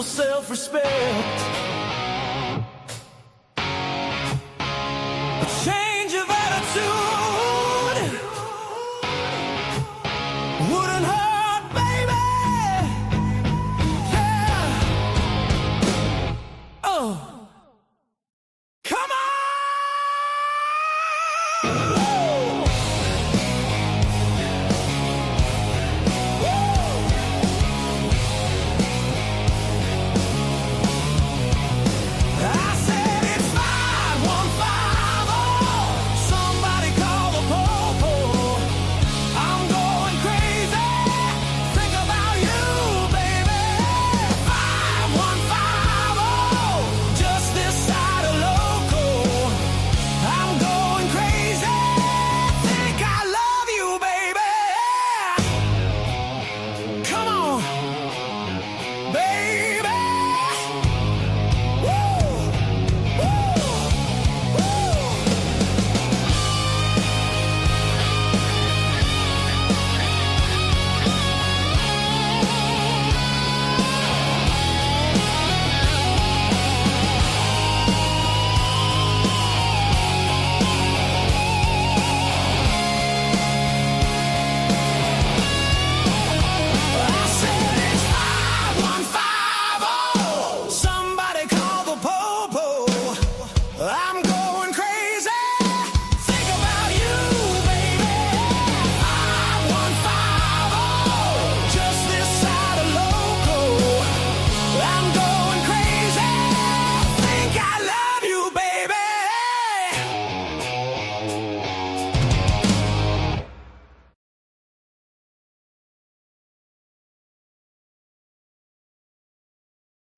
little self-respect. A change of attitude wouldn't hurt, baby. Yeah. Oh, come on.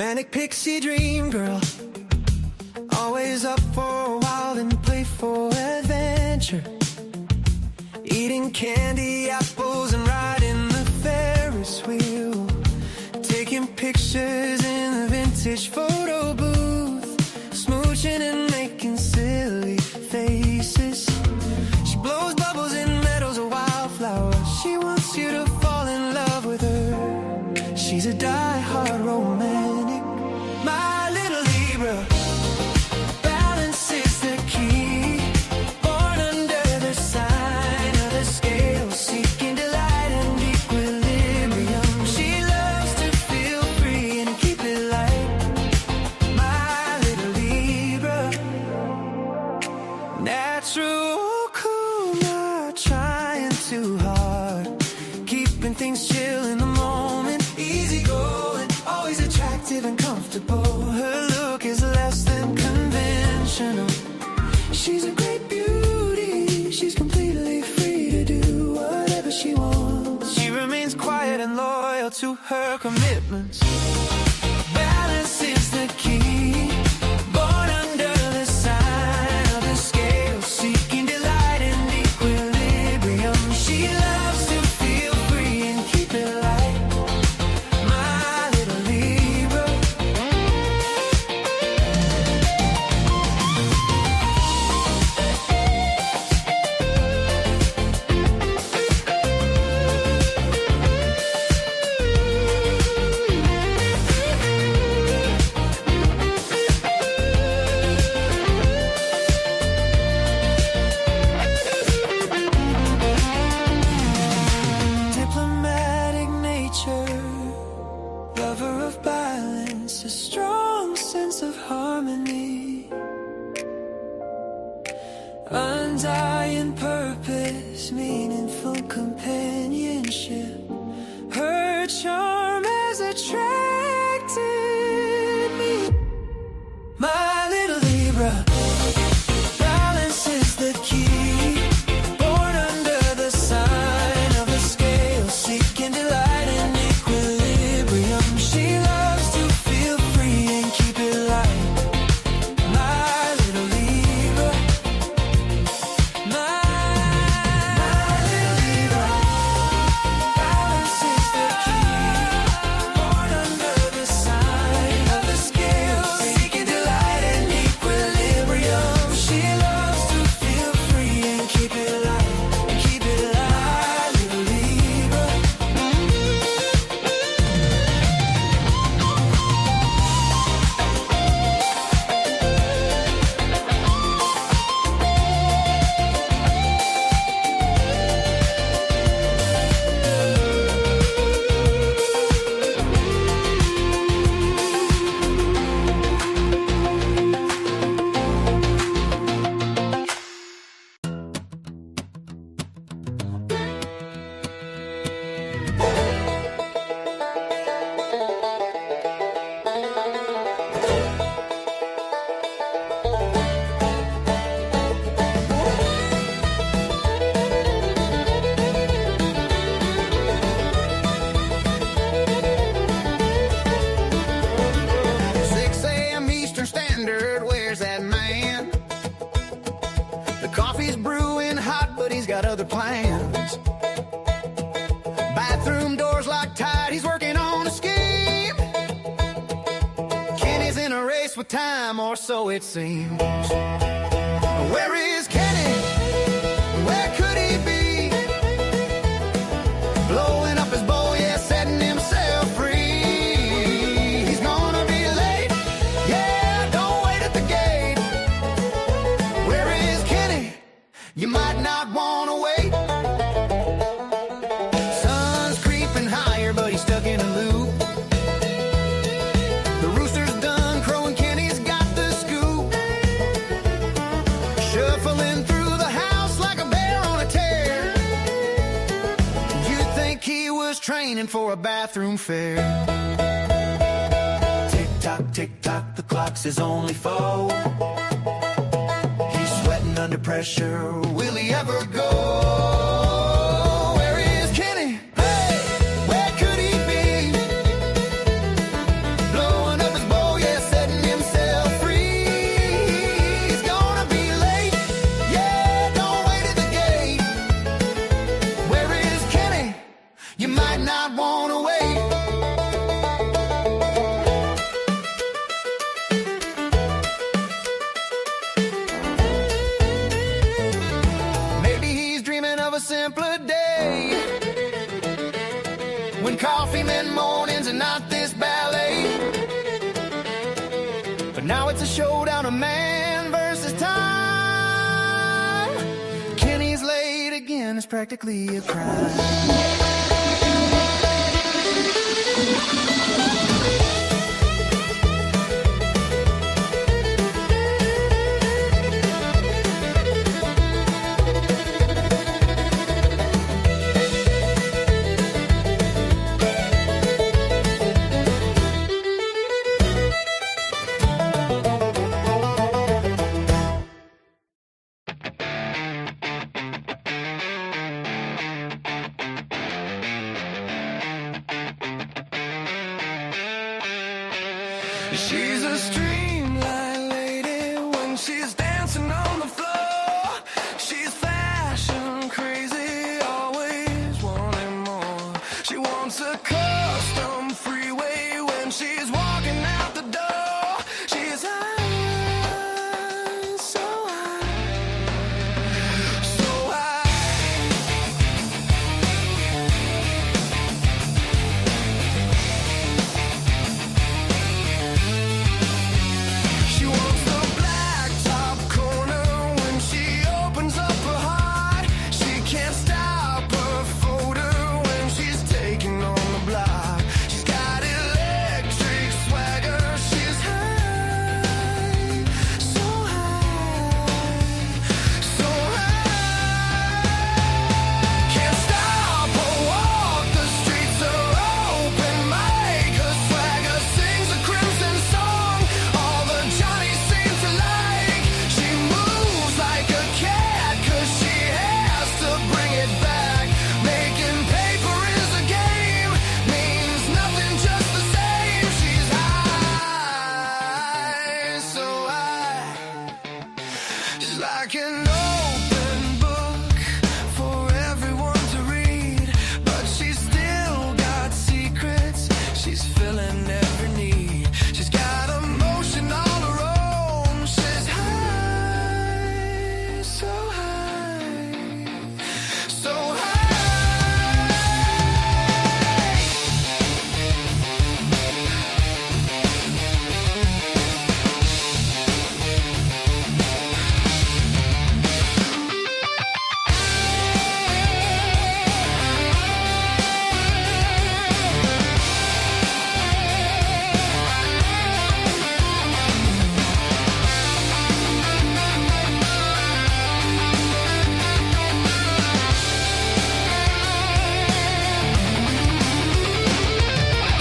Manic pixie dream girl, always up for a wild and playful adventure, eating candy apples and riding the Ferris wheel, taking pictures in the vintage photo booth, smooching and making silly faces. She blows bubbles in meadows of wildflowers. She wants you to fall in love with her. She's a die-hard romantic. My little Libra, balance is the key. Born under the sign of the scale, seeking delight and equilibrium. She loves to feel free and keep it light. My little Libra, natural cool, not trying too hard, keeping things chill in the moment. Easy going, always attractive and comfortable. Her look is less than conventional. She's a great beauty. She's completely free to do whatever she wants. She remains quiet and loyal to her commitments. Balance is the key. Born under the sign of the scale, seeking delight and equilibrium. She loves to feel free and keep it light. My little Libra. Diplomatic nature, lover of balance, a strong sense of harmony, undying purpose, meaningful companionship. Her charm has attracted me. My little Libra, balance is the key. Born under the sign of the scale, seeking delight and equilibrium. She loves to feel free and keep it light. My little Libra, my little Libra, balance is the key. Born their plans. Bathroom doors locked tight, he's working on a scheme. Kenny's in a race with time, or so it seems. Where is Kenny? Where could he be? Blowing up his bowl, yeah, setting himself free. He's gonna be late, yeah, don't wait at the gate. Where is Kenny? You might not wanna wait. Sun's creeping higher, but he's stuck in a loop. The rooster's done crowing, Kenny's got the scoop. Shuffling through the house like a bear on a tear. You'd think he was training for a bathroom fair. Tick tock, the clock says only 4. He's sweating under pressure, will he ever go? Where is Kenny? Hey, where could he be? Blowing up his bowl, yeah, setting himself free. He's gonna be late, yeah, don't wait at the gate. Where is Kenny? You might not wanna wait. A simpler day, when coffee meant mornings and not this ballet. But now it's a showdown of man versus time. Kenny's late again, it's practically a crime. She's a streamline lady when she's dancing on the floor. She's fashion crazy, always wanting more. She wants a custom freeway when she's walking out the door. She's high, so high, so high. She wants the blacktop corner when she opens up her heart. She can't stop her folder when she's taking on the block. She's got electric swagger. She's high, so high, so high. Can't stop her walk. The streets are open mic. Her swagger sings a crimson song. All the Johnnies seem to like. She moves like a cat 'cause she has to bring it back. Making paper is a game, means nothing, just the same. She's high, so high. She's like an open book for everyone to read, but she's still got secrets. She's filling every need. She's got emotion all her own. She's high, so high, so high.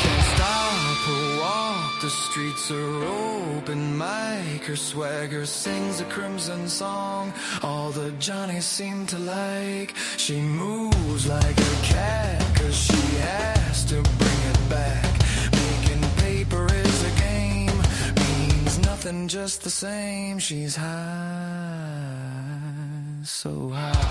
Can't stop her walk. The streets are open mic. Her swagger sings a crimson song. All the Johnnies seem to like. She moves like a cat 'cause she has to bring it back. Making paper is a game, means nothing, just the same. She's high, so high.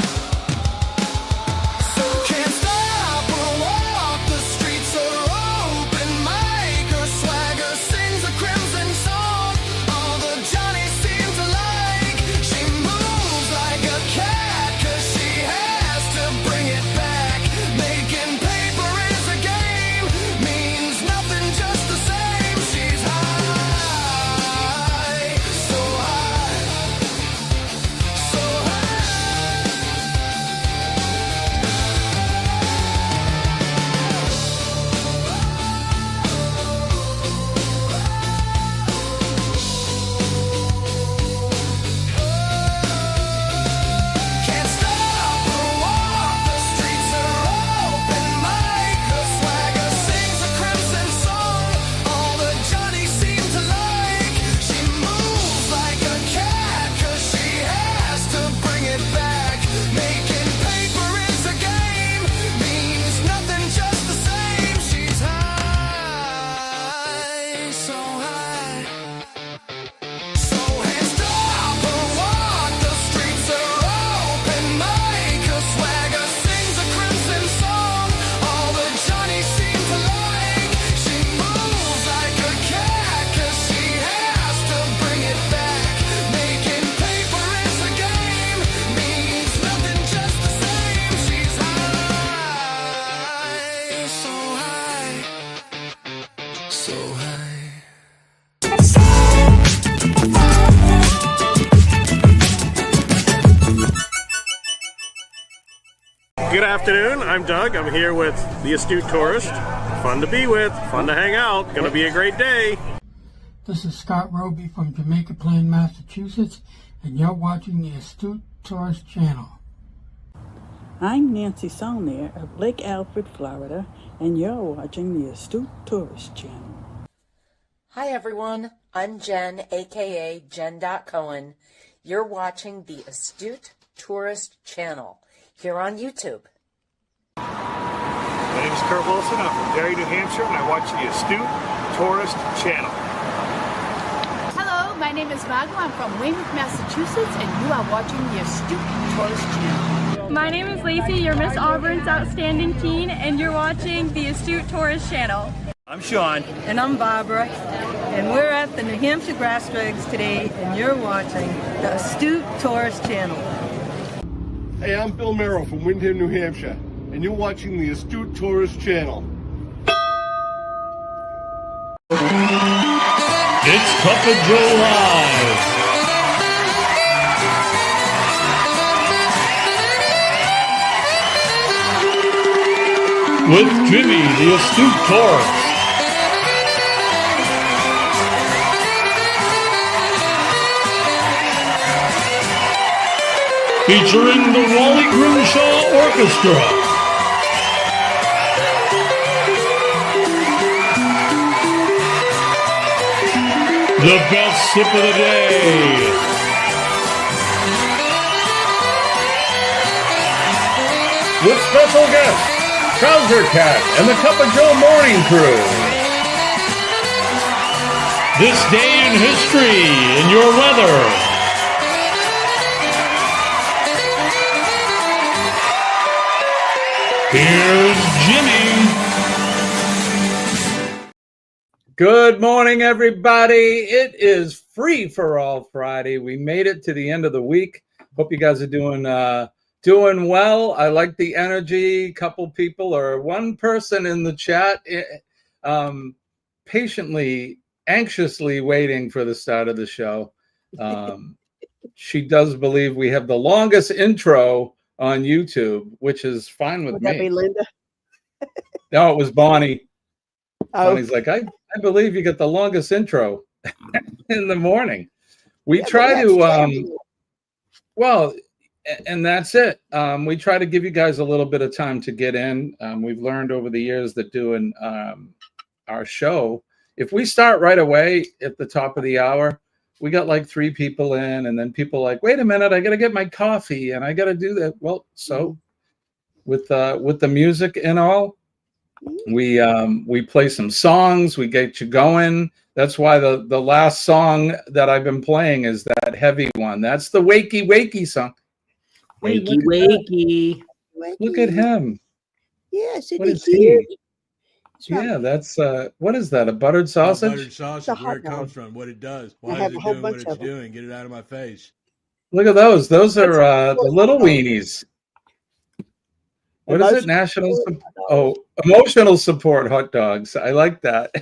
so high. Good afternoon, I'm Doug. I'm here with the Astute Tourist. Fun to be with, fun to hang out, gonna be a great day. This is Scott Roby from Jamaica Plain, Massachusetts, and you're watching the Astute Tourist channel. I'm Nancy Saulnier of Lake Alfred, Florida, and you're watching the Astute Tourist channel. Hi everyone, I'm Jen, aka Jen.Cohen. You're watching the Astute Tourist channel here on YouTube. My name is Kurt Wilson. I'm from Derry, New Hampshire, and I watch the Astute Tourist channel. Hello, my name is Margo. I'm from Weymouth, Massachusetts, and you are watching the Astute Tourist channel. My name is Lacey, your Miss Auburn's outstanding teen, and you're watching the Astute Tourist channel. I'm Sean. And I'm Barbara, and we're at the New Hampshire Grass Drags today, and you're watching the Astute Tourist channel. Hey, I'm Bill Merrill from Windham, New Hampshire, and you're watching the Astute Tourist channel. It's Cup of Joe Live. With Jimmy, the Astute Tourist. Featuring the Wally Grimshaw Orchestra. The best sip of the day. With special guests, Trouser Cat and the Cup of Joe Morning Crew. This day in history in your weather. Here's Jimmy. Good morning, everybody. It is Free for All Friday. We made it to the end of the week. Hope you guys are doing well. I like the energy. Couple people or one person in the chat patiently, anxiously waiting for the start of the show. She does believe we have the longest intro on YouTube, which is fine with me. Would that be Linda? No, it was Bonnie. Oh. Bonnie's like, I believe you get the longest intro in the morning. We try to, well, and that's it. We try to give you guys a little bit of time to get in. We've learned over the years that doing our show, if we start right away at the top of the hour, we got like 3 people in, and then people like, wait a minute, I got to get my coffee and I got to do that. Well, so with the music and all, we play some songs, we get you going. That's why the last song that I've been playing is that heavy one. That's the wakey wakey song. Wakey wakey. Look at him. Yes, what is he? Yeah, that's what is that? A buttered sausage? Buttered sausage, where it comes from, what it does. Why is it doing what it's doing? Get it out of my face. Look at those. Those are the little weenies. What is it? Emotional support hot dogs. I like that.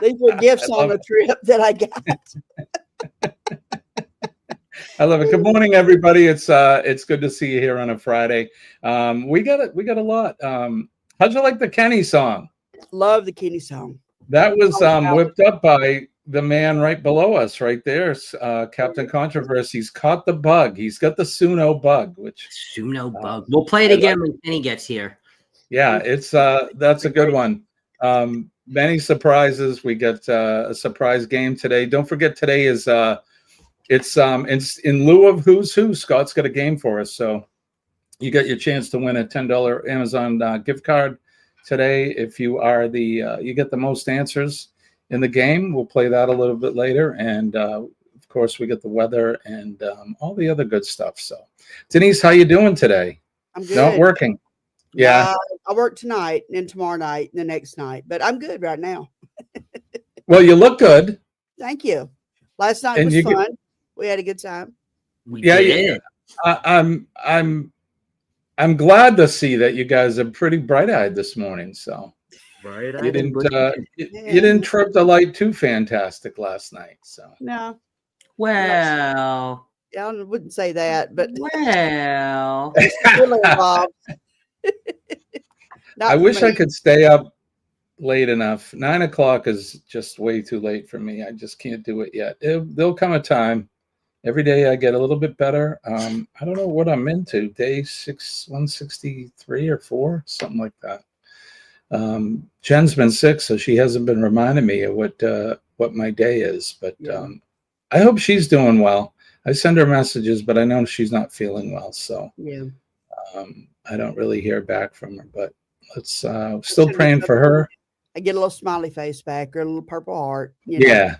These were gifts on the trip that I got. I love it. Good morning, everybody. It's good to see you here on a Friday. We got a lot. How'd you like the Kenny song? Love the Kenny song. That was whipped up by the man right below us, right there. Captain Controversy's caught the bug. He's got the Suno bug, which Suno bug. We'll play it again when Kenny gets here. Yeah, it's that's a good one. Many surprises. We get a surprise game today. Don't forget today is it's in lieu of Who's Who. Scott's got a game for us, so you got your chance to win a $10 Amazon gift card today. If you are you get the most answers in the game. We'll play that a little bit later, and of course we get the weather and all the other good stuff. So, Denise, how you doing today? I'm good. Not working. Yeah, I work tonight and tomorrow night and the next night, but I'm good right now. Well, you look good. Thank you. Last night was fun. We had a good time. Yeah. I'm glad to see that you guys are pretty bright-eyed this morning. So Right. You didn't. You didn't trip the light too fantastic last night. So No. Well. I wouldn't say that, but well, really involved. I wish I could stay up late enough. 9 o'clock is just way too late for me. I just can't do it yet. There'll come a time. Every day I get a little bit better. I don't know what I'm into. Day 163 or 4, something like that. Jen's been sick, so she hasn't been reminding me of what my day is. But I hope she's doing well. I send her messages, but I know she's not feeling well. So I don't really hear back from her. But let's still praying for her. I get a little smiley face back or a little purple heart. Yeah.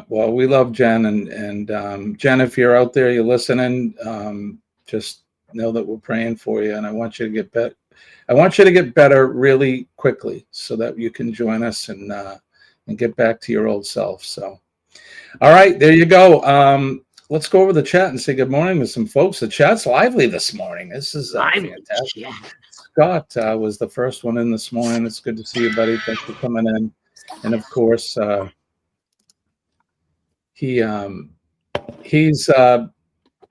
Well, we love Jen, and Jen, if you're out there, you're listening, just know that we're praying for you, and I want you to get better. I want you to get better really quickly so that you can join us and get back to your old self. So, all right, there you go. Let's go over the chat and say good morning to some folks. The chat's lively this morning. This is fantastic. Scott was the first one in this morning. It's good to see you, buddy. Thanks for coming in. And of course, he's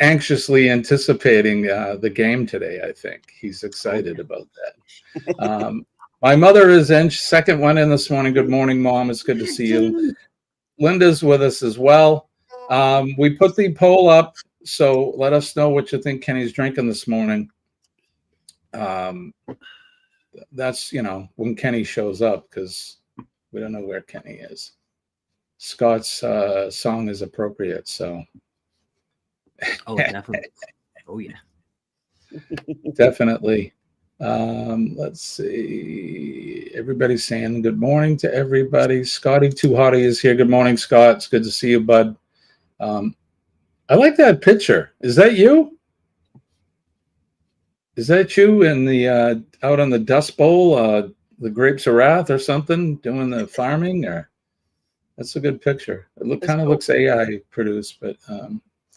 anxiously anticipating the game today. I think he's excited about that. My mother is in, second one in this morning. Good morning, Mom. It's good to see you. Linda's with us as well. We put the poll up, so let us know what you think Kenny's drinking this morning. That's, when Kenny shows up, because we don't know where Kenny is. Scott's song is appropriate, so. Oh, definitely. Oh, yeah. Definitely. Let's see. Everybody's saying good morning to everybody. Scotty Too Hottie is here. Good morning, Scott. It's good to see you, bud. I like that picture. Is that you? Is that you in the out on the Dust Bowl, the Grapes of Wrath or something, doing the farming? Or that's a good picture. It kind of looks AI produced, but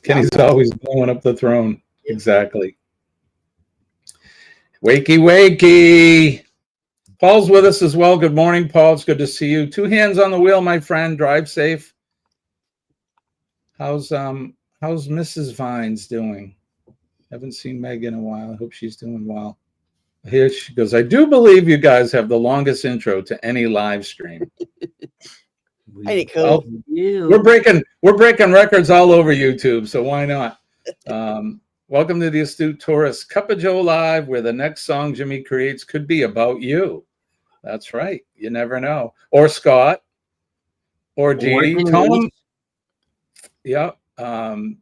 Kenny's always blowing up the throne. Exactly. Wakey, wakey. Paul's with us as well. Good morning, Paul. It's good to see you. 2 hands on the wheel, my friend. Drive safe. How's Mrs. Vines doing? Haven't seen Meg in a while. I hope she's doing well. Here she goes. I do believe you guys have the longest intro to any live stream. Ain't it cool? We're breaking records all over YouTube, so why not? Welcome to the Astute Tourist Cup of Joe Live, where the next song Jimmy creates could be about you. That's right. You never know. Or Scott. Or Dee. Tom. Yeah. Tom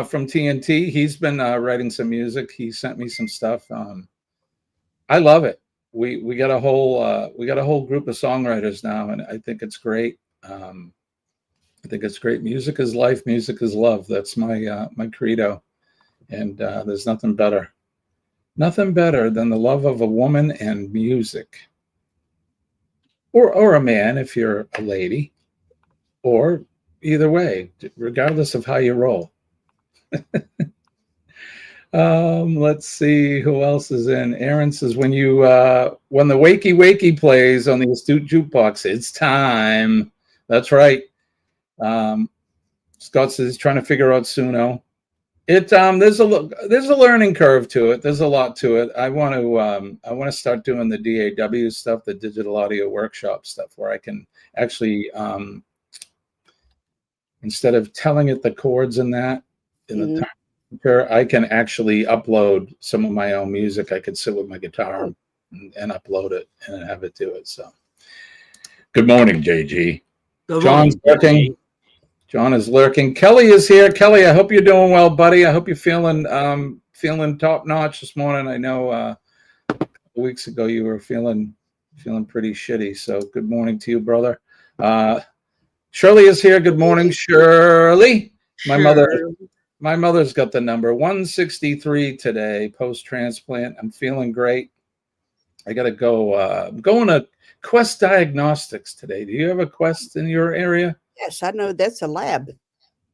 from TNT. He's been writing some music. He sent me some stuff. I love it. We got a whole group of songwriters now, and I think it's great. I think it's great. Music is life. Music is love. That's my my credo. And there's nothing better than the love of a woman and music, or a man if you're a lady, or either way, regardless of how you roll. Let's see who else is in. Aaron says, when the wakey wakey plays on the Astute Jukebox, it's time. That's right. Scott says he's trying to figure out Suno. There's a learning curve to it. There's a lot to it. I want to start doing the DAW stuff, the digital audio workshop stuff, where I can actually instead of telling it the chords in the time, I can actually upload some of my own music. I could sit with my guitar and upload it and have it do it. So, good morning, JG. John's lurking. John is lurking. Kelly is here. Kelly, I hope you're doing well, buddy. I hope you're feeling top notch this morning. I know a couple weeks ago you were feeling pretty shitty. So good morning to you, brother. Shirley is here. Good morning, Shirley. My mother's got the number 163 today, post-transplant. I'm feeling great. I got to go. I'm going to Quest Diagnostics today. Do you have a Quest in your area? Yes, I know that's a lab.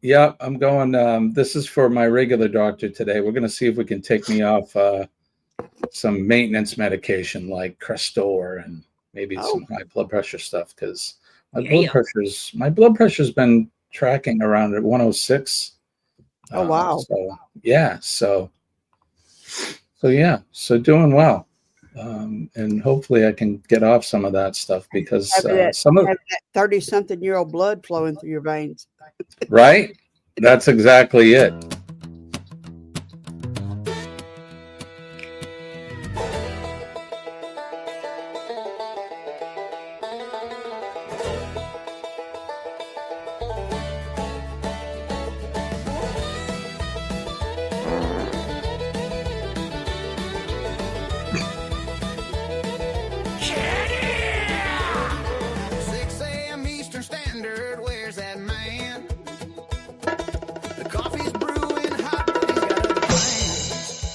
Yeah, I'm going. This is for my regular doctor today. We're going to see if we can take me off some maintenance medication like Crestor and maybe some high blood pressure stuff, because my blood pressure's been tracking around at 106. Oh wow. So yeah, so doing well. And hopefully I can get off some of that stuff, because some of that 30-something-year-old blood flowing through your veins. Right? That's exactly it.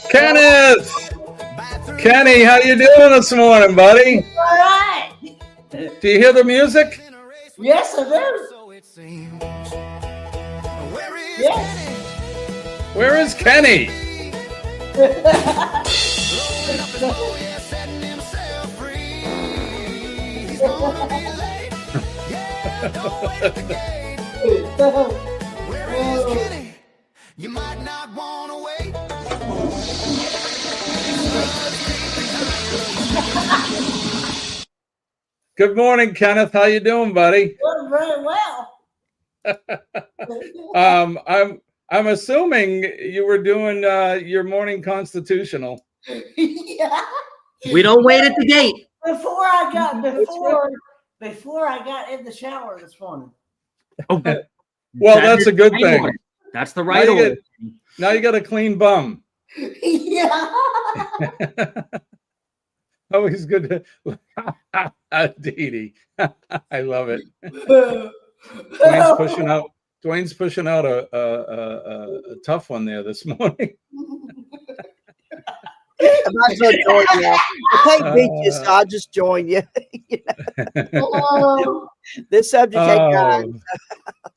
Kenneth! Kenny, how you doing this morning, buddy? All right. Do you hear the music? Yes, I do. Yes. Where is Kenny? You might not want to wait. Good morning, Kenneth. How you doing, buddy? Doing very well. I'm assuming you were doing your morning constitutional. Yeah. We don't wait at the gate. Before I got in the shower this morning. Oh, well, that's a good thing. Order. That's the right order. Now you got a clean bum. Yeah. Always good to Dee Dee. I love it. Dwayne's pushing out a tough one there this morning. I might as well join you. I take beaches, so I'll just join you. This subject ain't gone.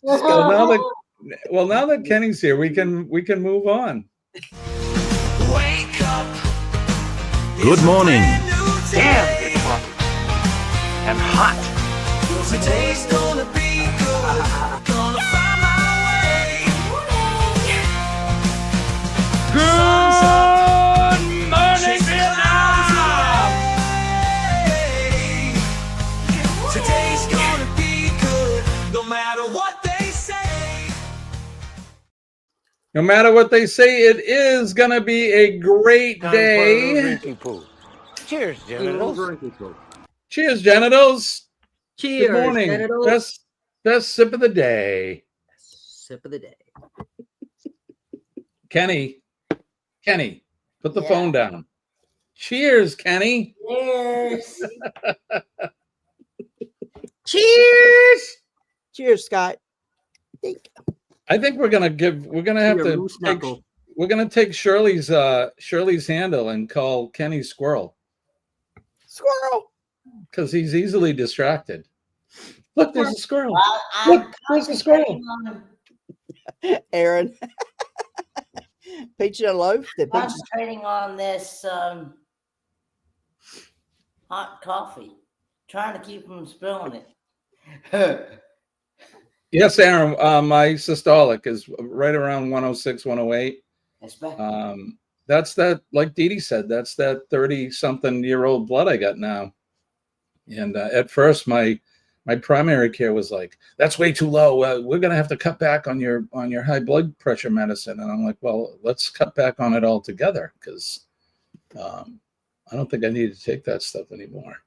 Well, now that Kenny's here, we can move on. Wake up. Good morning. Damn, it's hot. And hot. Today's gonna be good. Gonna find my way. Good morning, Vietnam. Today's gonna be good. No matter what they say. No matter what they say, it is going to be a great day. Cheers, genitals. Cheers, genitals. Cheers, Good morning. genitals. Best sip of the day. Sip of the day. Kenny, put the phone down. Cheers, Kenny. Cheers. Cheers. Cheers, Scott. I think we're gonna take Shirley's handle and call Kenny Squirrel. Squirrel. Because he's easily distracted. Look, there's a squirrel. Look, there's a squirrel. Aaron. Peach and a loaf. Concentrating on this hot coffee. Trying to keep from spilling it. Yes, Aaron. My systolic is right around 106, 108. That's that, like Dee Dee said, that's that 30-something-year-old blood I got now. And at first, my primary care was like, "That's way too low. We're gonna have to cut back on your high blood pressure medicine." And I'm like, "Well, let's cut back on it altogether, because I don't think I need to take that stuff anymore."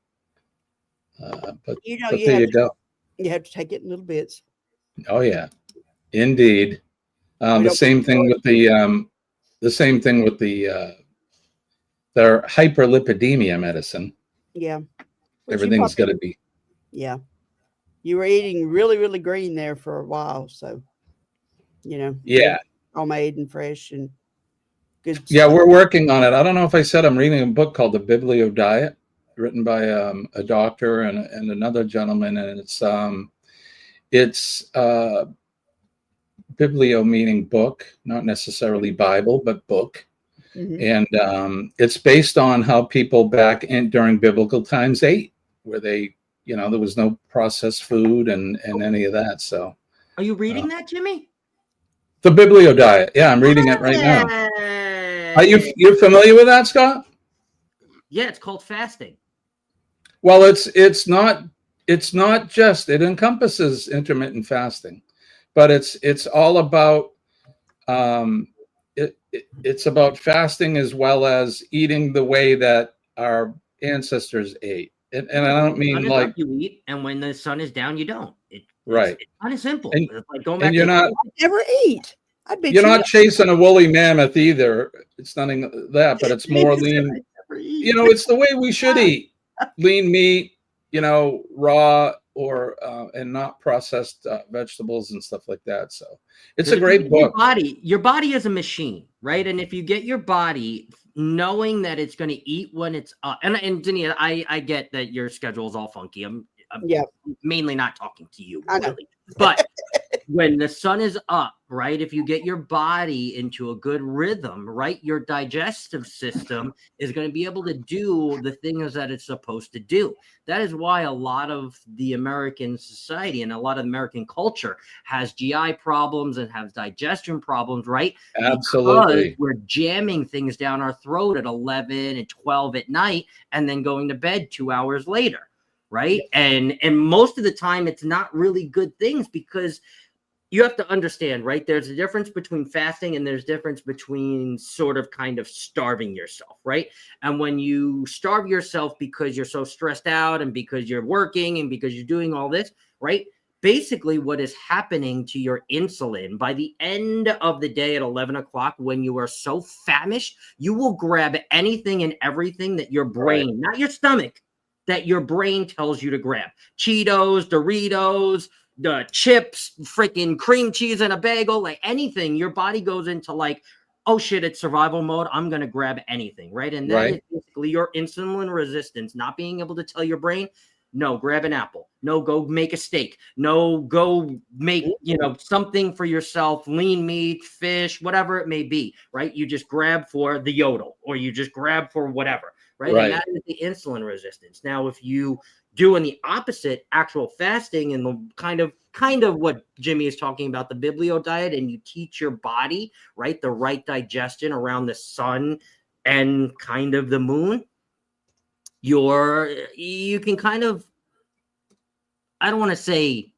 But there you go. You have to take it in little bits. Oh yeah, indeed. The same thing with their hyperlipidemia medicine. Yeah. Everything's got to be. Yeah. You were eating really, really green there for a while. So, Yeah. Homemade and fresh and good. Yeah, we're working on it. I don't know if I said I'm reading a book called The Biblio Diet, written by a doctor and another gentleman. And it's Biblio meaning book, not necessarily Bible, but book. And it's based on how people back in during biblical times ate, where they, there was no processed food and any of that. So, are you reading that, Jimmy? The Biblio Diet. Yeah, I'm reading it right now. Are you familiar with that, Scott? Yeah, it's called fasting. Well, it's not just, it encompasses intermittent fasting, but it's all about it's about fasting as well as eating the way that our ancestors ate. And I don't mean like you eat, and when the sun is down, you don't. Right. It's kind of simple. And, it's like going back you're not never eat. You're not chasing a woolly mammoth either. It's nothing that, but it's more lean. It's the way we should eat. Lean meat, raw or and not processed vegetables and stuff like that. So it's a great book. Your body is a machine, right? And if you get your body knowing that it's going to eat when it's up, and Dania, I get that your schedule is all funky. I'm mainly not talking to you, really. But when the sun is up, right, if you get your body into a good rhythm, right, your digestive system is going to be able to do the things that it's supposed to do. That is why a lot of the American society and a lot of American culture has GI problems and has digestion problems, right? Absolutely. Because we're jamming things down our throat at 11 and 12 at night and then going to bed 2 hours later. Right. And most of the time it's not really good things, because you have to understand, right? There's a difference between fasting and there's a difference between sort of kind of starving yourself. Right. And when you starve yourself because you're so stressed out and because you're working and because you're doing all this, right? Basically what is happening to your insulin by the end of the day at 11 o'clock, when you are so famished, you will grab anything and everything that your brain, not your stomach, that your brain tells you to grab. Cheetos, Doritos, the chips, freaking cream cheese and a bagel, like anything. Your body goes into like, oh shit, it's survival mode. I'm going to grab anything, right? And that is basically your insulin resistance, not being able to tell your brain, no, grab an apple. No, go make a steak. No, go make, something for yourself, lean meat, fish, whatever it may be, right? You just grab for the yodel, or you just grab for whatever. Right. And that is the insulin resistance. Now, if you do in the opposite, actual fasting and the kind of what Jimmy is talking about, the Biblio diet, and you teach your body, right, the right digestion around the sun and kind of the moon, you can kind of, I don't want to say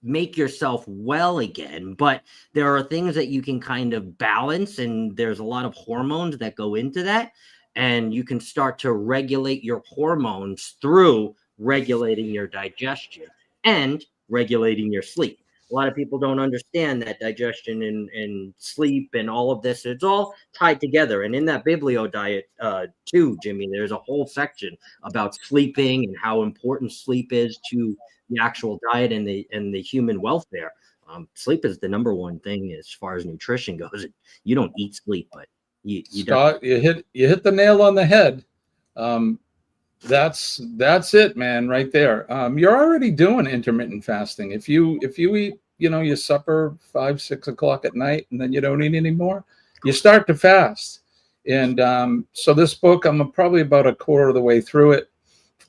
make yourself well again, but there are things that you can kind of balance, and there's a lot of hormones that go into that. And you can start to regulate your hormones through regulating your digestion and regulating your sleep. A lot of people don't understand that digestion and sleep and all of this, it's all tied together. And in that Biblio diet too, Jimmy, there's a whole section about sleeping and how important sleep is to the actual diet and the human welfare. Sleep is the number one thing as far as nutrition goes. You don't eat sleep, but Scott, you hit the nail on the head. That's it, man, right there. You're already doing intermittent fasting. If you eat, your supper 5, 6 o'clock at night, and then you don't eat anymore, you start to fast. And so this book, I'm probably about a quarter of the way through it.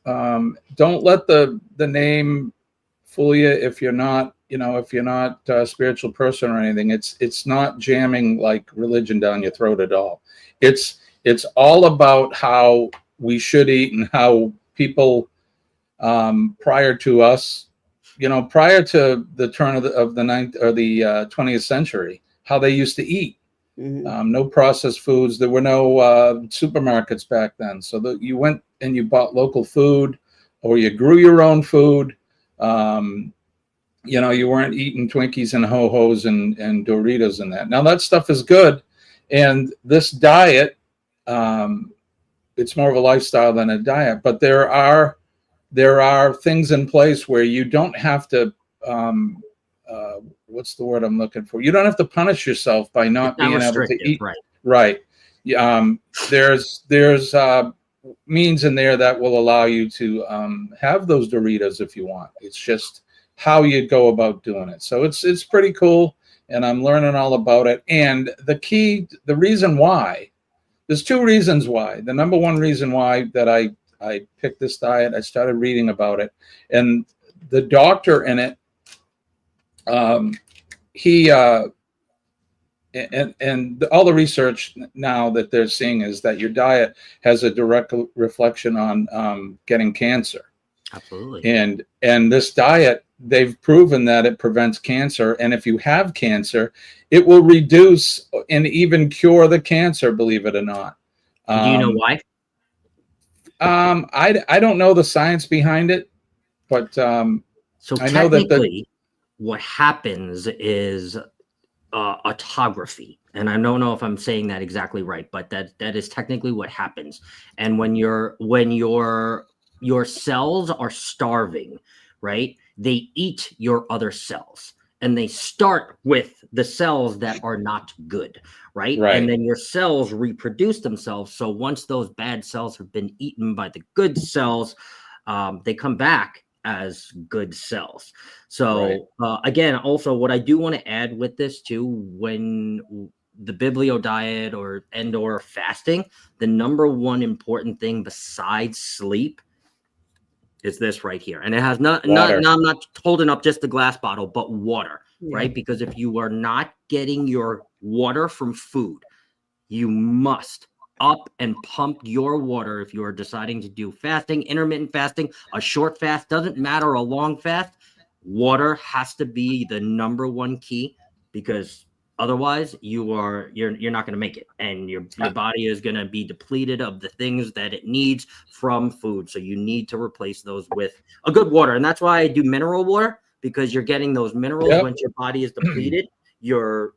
Don't let the name fool you if you're not a spiritual person or anything. It's not jamming like religion down your throat at all. It's all about how we should eat and how people prior to us, prior to the turn of the 20th century, how they used to eat. No processed foods. There were no supermarkets back then, so that you went and you bought local food, or you grew your own food. You weren't eating Twinkies and Ho-Hos and Doritos and that. Now that stuff is good. And this diet, it's more of a lifestyle than a diet, but there are things in place where you don't have to, what's the word I'm looking for? You don't have to punish yourself by not being able to eat. Right. There's means in there that will allow you to have those Doritos if you want. It's just how you go about doing it. So it's pretty cool, and I'm learning all about it. And the reason why there's two reasons why. The number one reason why that I picked this diet, I started reading about it, and the doctor in it, he and all the research now that they're seeing is that your diet has a direct reflection on getting cancer. Absolutely. And this diet, they've proven that it prevents cancer, and if you have cancer, it will reduce and even cure the cancer, believe it or not. Do you know why? I don't know the science behind it, but so I know that what happens is autography, and I don't know if I'm saying that exactly right, but that is technically what happens. And when your cells are starving, right, they eat your other cells, and they start with the cells that are not good, right? And then your cells reproduce themselves. So once those bad cells have been eaten by the good cells, they come back as good cells. So again, also what I do want to add with this too, when the biblio diet or fasting, the number one important thing besides sleep is this right here. And it has I'm not holding up just the glass bottle, but water, right? Because if you are not getting your water from food, you must up and pump your water. If you are deciding to do fasting, intermittent fasting, a short fast, doesn't matter, a long fast, water has to be the number one key, because otherwise you're not going to make it, and your body is going to be depleted of the things that it needs from food. So you need to replace those with a good water. And that's why I do mineral water, because you're getting those minerals once your body is depleted. Your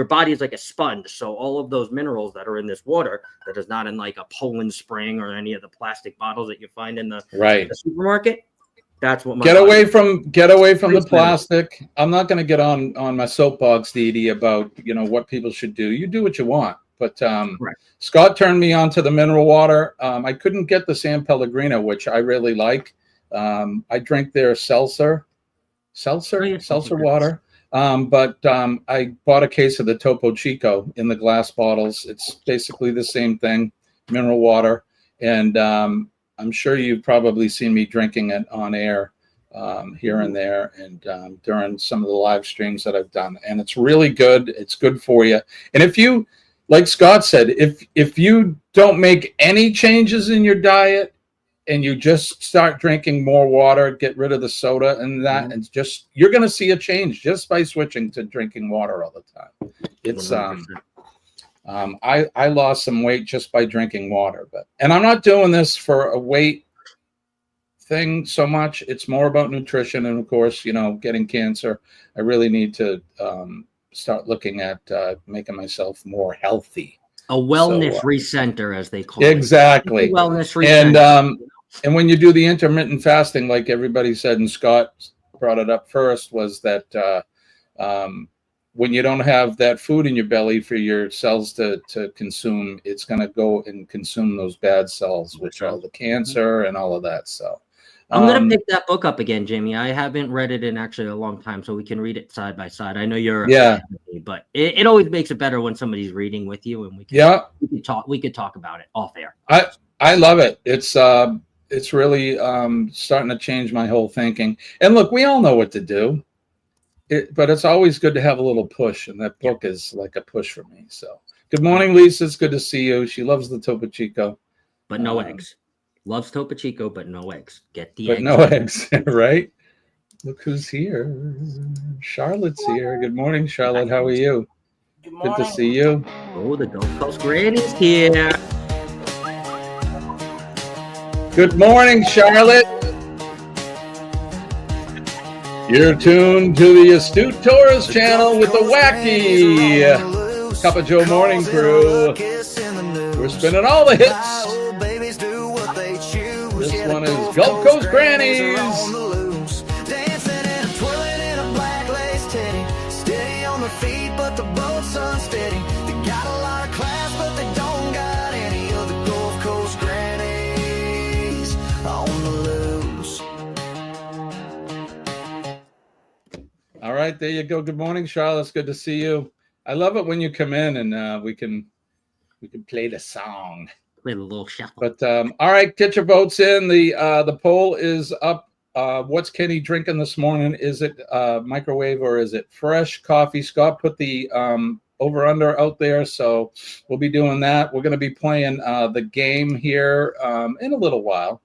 body is like a sponge, so all of those minerals that are in this water, that is not in like a Poland Spring or any of the plastic bottles that you find in the supermarket, that's what get away from the plastic. I'm not going to get on my soapbox, Dee, about what people should do. You do what you want, but Scott turned me on to the mineral water. I couldn't get the San Pellegrino, which I really like. I drink their seltzer water. But I bought a case of the Topo Chico in the glass bottles. It's basically the same thing, mineral water. And I'm sure you've probably seen me drinking it on air here and there, and during some of the live streams that I've done. And it's really good. It's good for you. And if you, like Scott said, if you don't make any changes in your diet, and you just start drinking more water, get rid of the soda and that, and just, you're going to see a change just by switching to drinking water all the time. It's, I lost some weight just by drinking water, and I'm not doing this for a weight thing so much. It's more about nutrition. And of course, getting cancer, I really need to start looking at making myself more healthy. A wellness recenter, as they call it. Exactly. Wellness recenter. And when you do the intermittent fasting, like everybody said, and Scott brought it up first, was that when you don't have that food in your belly for your cells to consume, it's going to go and consume those bad cells, which are the cancer and all of that. So I'm going to pick that book up again, Jamie. I haven't read it in actually a long time, so we can read it side by side. I know you're a fan of me, but it always makes it better when somebody's reading with you, and we could talk about it off air. I love it. It's really starting to change my whole thinking. And look, we all know what to do, but it's always good to have a little push, and that book is like a push for me. So good morning, Lisa. It's good to see you. She loves the Topo Chico. But no eggs. Loves Topo Chico, but no eggs. Get the eggs. But no eggs, right? Look who's here. Charlotte's here. Good morning, Charlotte. How are you? Good to see you. Oh, the Gulf Coast Granny's here. Good morning, Charlotte. You're tuned to the Astute Tourist channel with the wacky Cup of Joe morning crew. We're spinning all the hits. This one is Gulf Coast Grannies. All right, there you go. Good morning, Charlotte. It's good to see you. I love it when you come in and we can We could play the song. Play the little shuffle. But all right, get your votes in. The poll is up. What's Kenny drinking this morning? Is it microwave or is it fresh coffee? Scott put the over under out there, so we'll be doing that. We're going to be playing the game here in a little while.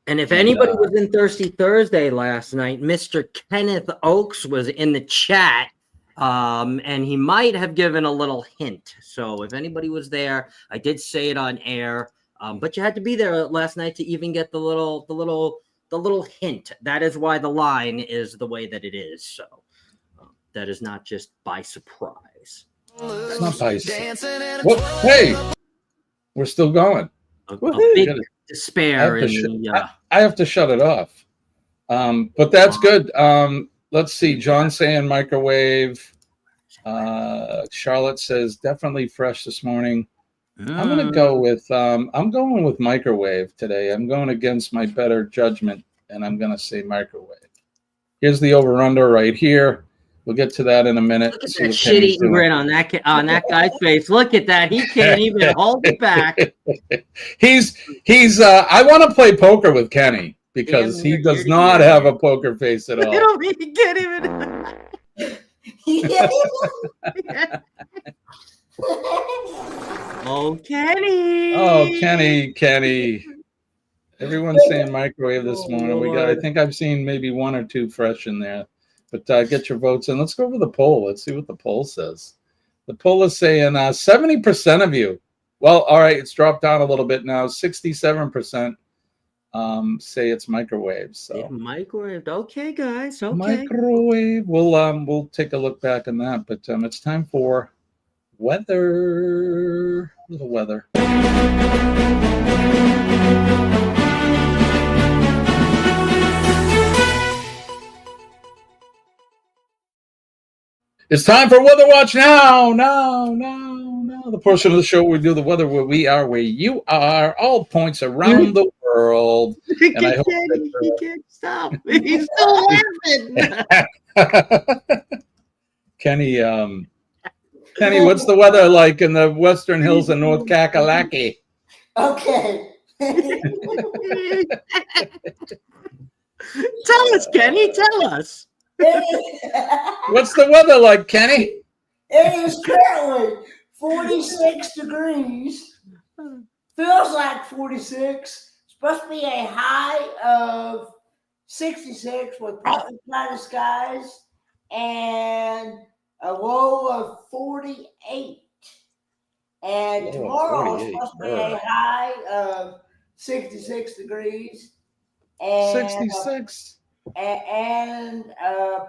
And if anybody was in Thirsty Thursday last night, Mr. Kenneth Oakes was in the chat, and he might have given a little hint. So if anybody was there, I did say it on air, but you had to be there last night to even get the little hint. That is why the line is the way that it is. So that is not just by surprise. It's not by surprise. Well, hey, we're still going. A big despair. I have to shut it off. But that's good. Let's see. John saying microwave. Charlotte says definitely fresh this morning. I'm going to go with I'm going with microwave today. I'm going against my better judgment, and I'm going to say microwave. Here's the over/under right here. We'll get to that in a minute. Look at that shit-eating grin on that guy's face. Look at that. He can't even hold it back. He's I want to play poker with Kenny because he does not have a poker face at all. He can't even. Oh, Kenny. Oh, Kenny. Everyone's saying microwave this morning. I think I've seen maybe one or two fresh in there. But get your votes in. Let's go over the poll. Let's see what the poll says. The poll is saying 70% of you. Well, all right, it's dropped down a little bit now. 67% say it's microwave. So microwave. Okay, guys. Okay. Microwave. We'll take a look back on that. But it's time for weather. Little weather. It's time for Weather Watch now. The portion of the show where we do the weather where we are, where you are, all points around the world. And I hope he can't stop. He's still laughing. Kenny, what's the weather like in the western hills of North Kakalaki? Okay. Tell us, Kenny. Tell us. What's the weather like, Kenny? It is currently 46 degrees. Feels like 46. Supposed to be a high of 66 with partly cloudy skies and a low of 48. And tomorrow is supposed to be a high of 66 degrees. And 66. And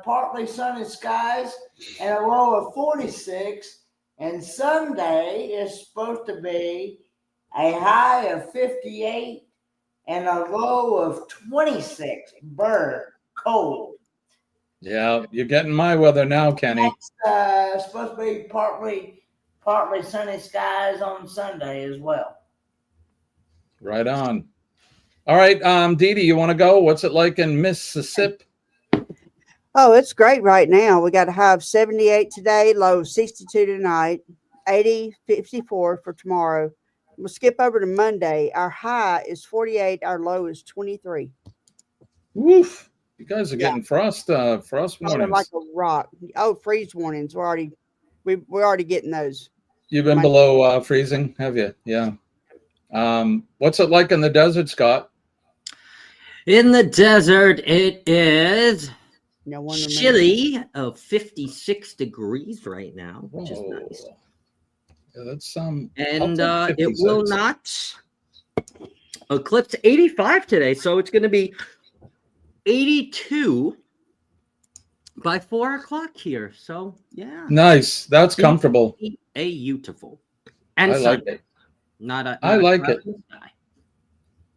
partly sunny skies and a low of 46. And Sunday is supposed to be a high of 58 and a low of 26. Burn, cold. Yeah, you're getting my weather now, Kenny. It's supposed to be partly sunny skies on Sunday as well. Right on. All right, Dee Dee, you want to go? What's it like in Mississippi? Oh, it's great right now. We got a high of 78 today, low 62 tonight, 80, 54 for tomorrow. We'll skip over to Monday. Our high is 48. Our low is 23. Woof. You guys are getting frost warnings. Like a rock. Oh, freeze warnings. We're already getting those. You've been below freezing, have you? Yeah. What's it like in the desert, Scott? In the desert, it is chilly of 56 degrees right now, which is nice. Yeah, that's and it will not eclipse 85 today, so it's going to be 82 by 4 o'clock here. So yeah, nice. That's comfortable. Beautiful. And I like it. I like it.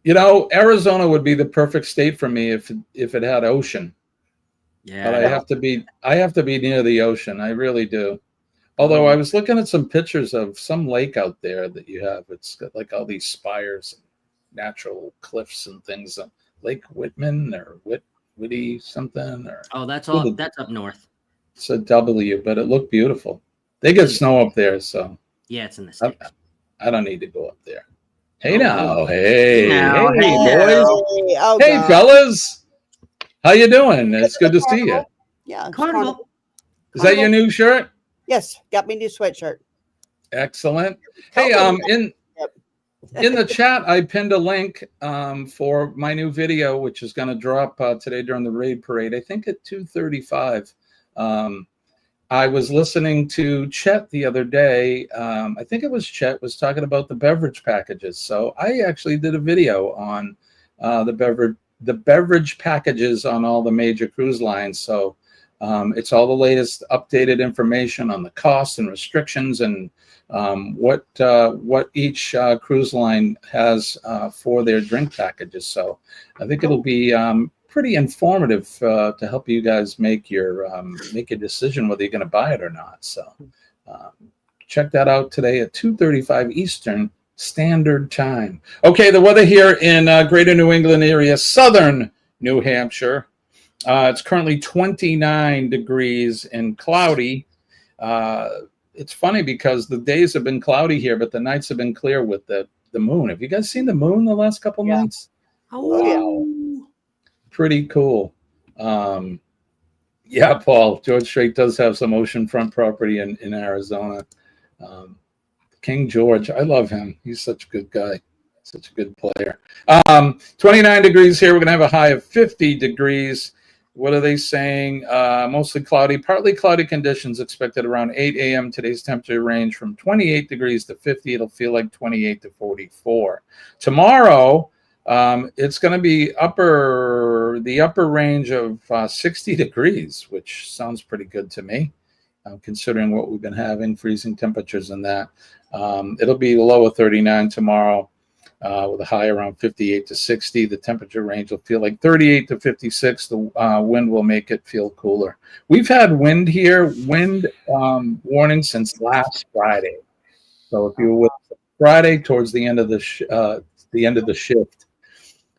You know, Arizona would be the perfect state for me if it had ocean. Yeah. But I have to be near the ocean. I really do. Although I was looking at some pictures of some lake out there that you have. It's got like all these spires and natural cliffs and things. Lake Whitman or Whitty something or that's up north. It's a W, but it looked beautiful. They get snow up there, so yeah, it's in the States. I don't need to go up there. Hey now, hey, Now, hey, hey. boys, Oh, hey, God. fellas, how you doing? It's good to see you. Yeah, it's Carnival. Is that your new shirt? Yes, got me a new sweatshirt. Excellent. Hey, in the chat, I pinned a link for my new video, which is going to drop today during the raid parade. I think at 2:35. I was listening to Chet the other day. I think it was Chet was talking about the beverage packages. So I actually did a video on the beverage packages on all the major cruise lines. So it's all the latest updated information on the costs and restrictions and what each cruise line has for their drink packages. So I think it'll be pretty informative to help you guys make your decision whether you're going to buy it or not. So check that out today at 2:35 Eastern Standard Time. Okay, the weather here in Greater New England area, southern New Hampshire. It's currently 29 degrees and cloudy. It's funny because the days have been cloudy here, but the nights have been clear with the moon. Have you guys seen the moon the last couple nights? Oh, wow. Pretty cool. Yeah, Paul, George Strait does have some oceanfront property in Arizona. King George, I love him. He's such a good guy, such a good player. 29 degrees here. We're going to have a high of 50 degrees. What are they saying? Mostly cloudy, partly cloudy conditions expected around 8 a.m. Today's temperature range from 28 degrees to 50. It'll feel like 28 to 44. Tomorrow, it's going to be the upper range of 60 degrees, which sounds pretty good to me, considering what we've been having, freezing temperatures and that. It'll be low of 39 tomorrow with a high around 58 to 60. The temperature range will feel like 38 to 56. The wind will make it feel cooler. We've had wind here, warning since last Friday. So if you were with Friday towards the end of the shift,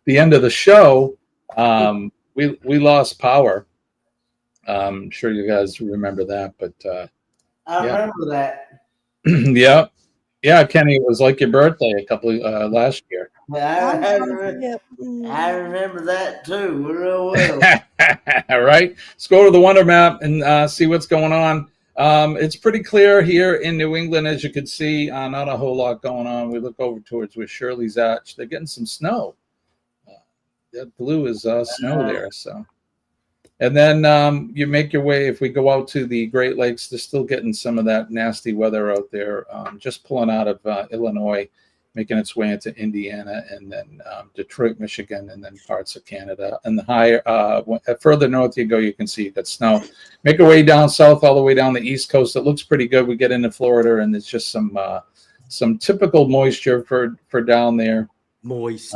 the end of the show, we lost power. I'm sure you guys remember that, but I remember that. Yeah, Kenny, it was like your birthday a couple last year. I remember that too real well. All right, let's go to the Wonder Map and see what's going on. It's pretty clear here in New England, as you can see. Not a whole lot going on. We look over towards where Shirley's at. They're getting some snow. That blue is snow there. So, and then you make your way. If we go out to the Great Lakes, they're still getting some of that nasty weather out there. Just pulling out of Illinois, making its way into Indiana, and then Detroit, Michigan, and then parts of Canada. And the higher, further north you go, you can see you got snow. Make our way down south, all the way down the East Coast. It looks pretty good. We get into Florida, and it's just some typical moisture for down there. Moist.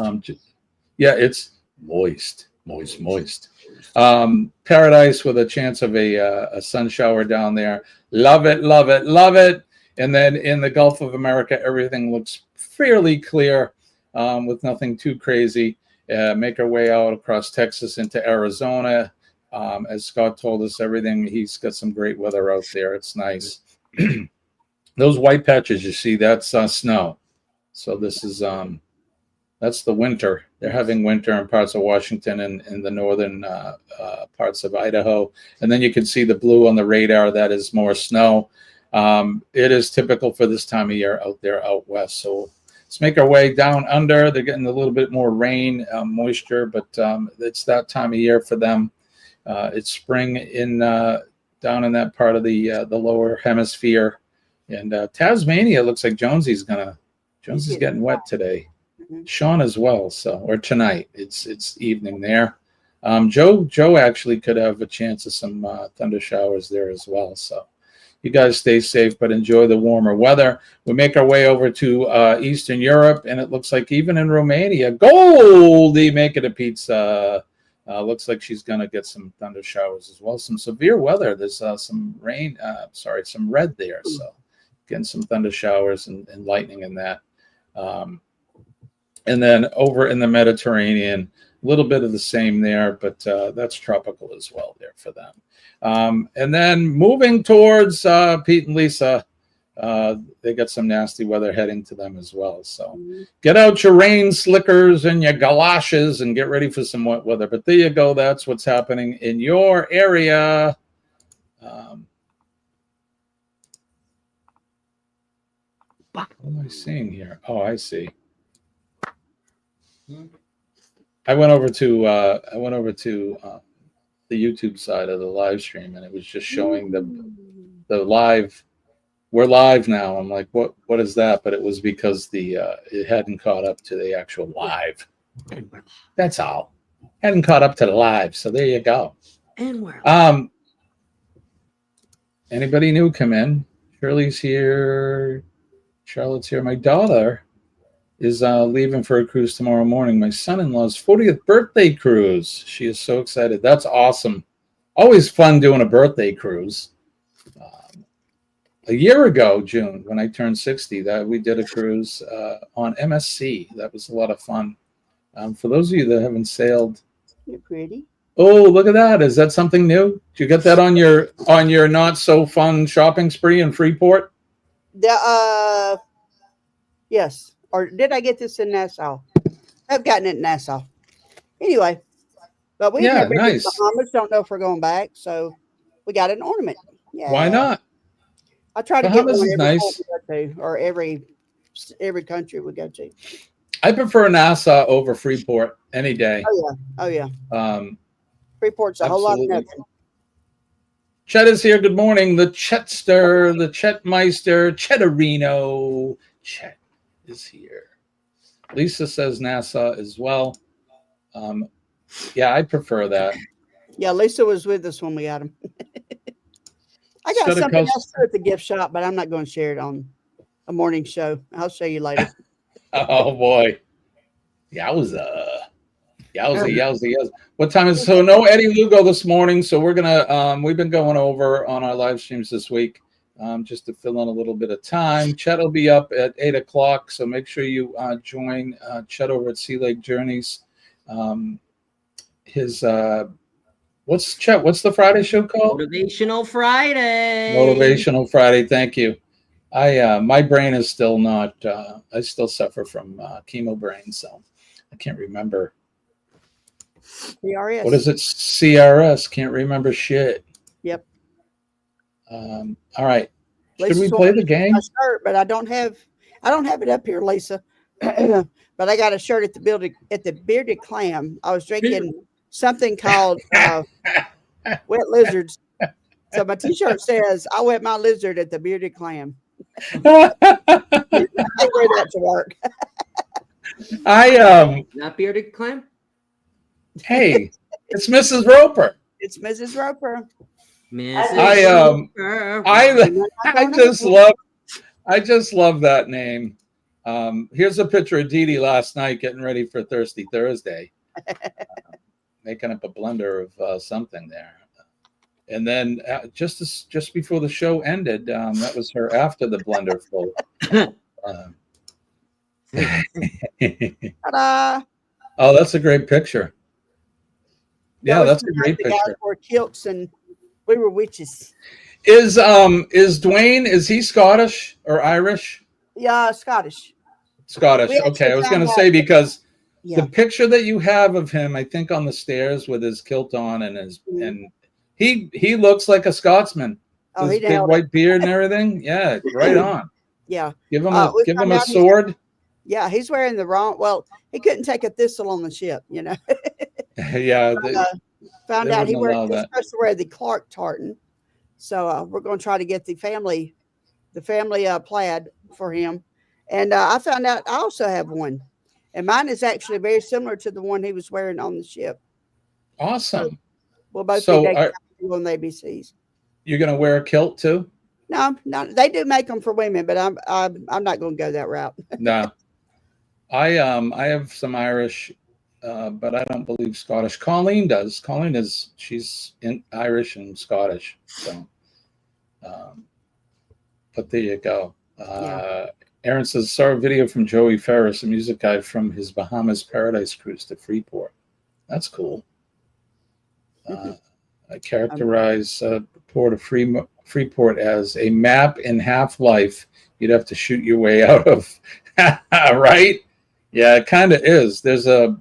Yeah, it's moist. Paradise with a chance of a sun shower down there. Love it. And then in the Gulf of America, everything looks fairly clear with nothing too crazy. Make our way out across Texas into Arizona. As Scott told us, he's got some great weather out there. It's nice. Those white patches you see, that's snow. So this is that's the winter. They're having winter in parts of Washington and in the northern parts of Idaho. And then you can see the blue on the radar. That is more snow. It is typical for this time of year out there out west. So let's make our way down under. They're getting a little bit more rain, moisture, but it's that time of year for them. It's spring down in that part of the lower hemisphere. And Tasmania looks like Jonesy's getting wet today. Sean as well, or tonight. It's evening there. Joe actually could have a chance of some thunder showers there as well. So you guys stay safe, but enjoy the warmer weather. We make our way over to Eastern Europe, and it looks like even in Romania, Goldie making a pizza. Looks like she's going to get some thunder showers as well. Some severe weather. There's some rain. Some red there. So getting some thunder showers and lightning in that. And then over in the Mediterranean, a little bit of the same there, but that's tropical as well there for them. And then moving towards Pete and Lisa, They got some nasty weather heading to them as well. So get out your rain slickers and your galoshes and get ready for some wet weather. But there you go. That's what's happening in your area. What am I seeing here? Oh, I see. I went over to the YouTube side of the live stream, and it was just showing the live. We're live now. I'm like, what is that? But it was because it hadn't caught up to the actual live. That's all. Hadn't caught up to the live. So there you go. And where? Anybody new come in? Shirley's here. Charlotte's here. My daughter is leaving for a cruise tomorrow morning. My son-in-law's 40th birthday cruise. She is so excited. That's awesome. Always fun doing a birthday cruise. A year ago, June, when I turned 60, that we did a cruise on MSC. That was a lot of fun. For those of you that haven't sailed, you're pretty. Oh, look at that! Is that something new? Did you get that on your not so fun shopping spree in Freeport? Yes. Or did I get this in Nassau? I've gotten it in Nassau. Anyway, but we've never been to the Bahamas. Don't know if we're going back, so we got an ornament. Yeah. Why not? I try to Bahamas get one is every nice. time we go to, or every country we go to. I prefer Nassau over Freeport any day. Oh yeah. Freeport's a whole lot of nothing. Chet is here. Good morning. The Chetster, the Chetmeister, Chetarino. Chet is here. Lisa says Nassau as well. Yeah, I prefer that. Yeah, Lisa was with us when we got them. I got something else at the gift shop, but I'm not going to share it on a morning show. I'll show you later. Oh boy. Yowza. What time is it? So no Eddie Lugo this morning. So we're gonna we've been going over on our live streams this week just to fill in a little bit of time. Chet will be up at 8 o'clock. So make sure you join Chet over at Sea Lake Journeys. His what's the Friday show called? Motivational Friday. Motivational Friday. Thank you. My brain is still not. I still suffer from chemo brain, so I can't remember. CRS. What is it? CRS. Can't remember shit. Yep. All right. Should we play the game? My shirt, but I don't have it up here, Lisa. But I got a shirt at the Bearded Clam. I was drinking something called Wet Lizards. So my T-shirt says, "I wet my lizard at the Bearded Clam." I wear that to work. Not Bearded Clam. Hey, it's Mrs. Roper. It's Mrs. Roper. I just love that name. Here's a picture of Dee Dee last night getting ready for Thirsty Thursday, making up a blender of something there. And then just before the show ended, that was her after the blender full. Ta-da! Oh, that's a great picture. Yeah, that's a great picture. Guys wore kilts and we were witches. Is Dwayne, is he Scottish or Irish? Yeah, Scottish. Scottish. Okay, I was going to say because the picture that you have of him, I think on the stairs with his kilt on and and he looks like a Scotsman. Oh, his big white beard and everything. Yeah, right on. Yeah. Give him a sword. Yeah, he's wearing the wrong. Well, he couldn't take a thistle on the ship, you know. Yeah. Found out he was supposed to wear the Clark tartan. So we're going to try to get the family plaid for him. And I found out I also have one. And mine is actually very similar to the one he was wearing on the ship. Awesome. So we'll both be on the ABCs. You're going to wear a kilt too? No, they do make them for women, but I'm not going to go that route. No. I have some Irish, but I don't believe Scottish. Colleen does. She's Irish and Scottish. So, but there you go. Aaron says, saw a video from Joey Ferris, a music guy from his Bahamas Paradise cruise to Freeport. That's cool. I characterize Port of Freeport as a map in Half-Life you'd have to shoot your way out of. Right? Yeah, it kind of is. There's a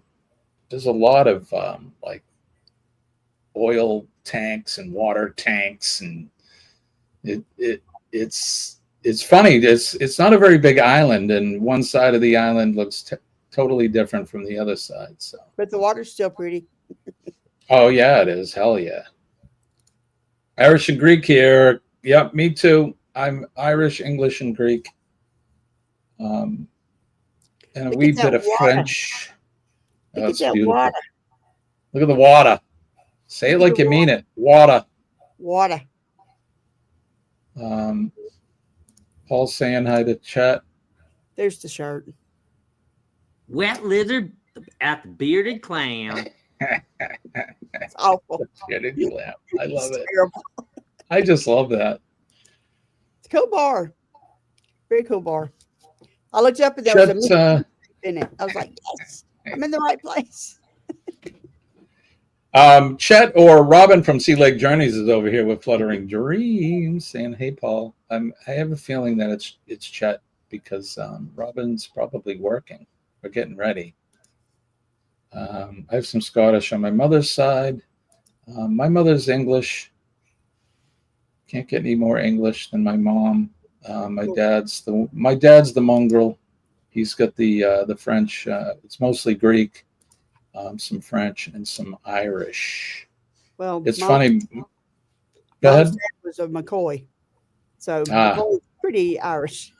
lot of like oil tanks and water tanks, and it's funny. It's not a very big island, and one side of the island looks totally different from the other side. So, but the water's still pretty. oh yeah, it is. Hell yeah. Irish and Greek here. Yep, me too. I'm Irish, English, and Greek. And a wee bit of French. Oh, that's beautiful. Water. Look at the water. Say it like you mean it. Water. Water. Paul's saying hi to chat. There's the shirt. Wet lizard at the bearded clam. It's awful. Bearded clam. I love it. Terrible. I just love that. It's a cool bar. Very cool bar. I looked up and there was a movie in it. I was like, yes, I'm in the right place. Chet or Robin from Sea Lake Journeys is over here with Fluttering Dreams saying, hey, Paul. I have a feeling that it's Chet because Robin's probably working. We're getting ready. I have some Scottish on my mother's side. My mother's English. Can't get any more English than my mom. My dad's the mongrel. He's got the French. It's mostly Greek, some French, and some Irish. Well, it's funny. Go ahead. Dad was a McCoy, so McCoy's pretty Irish.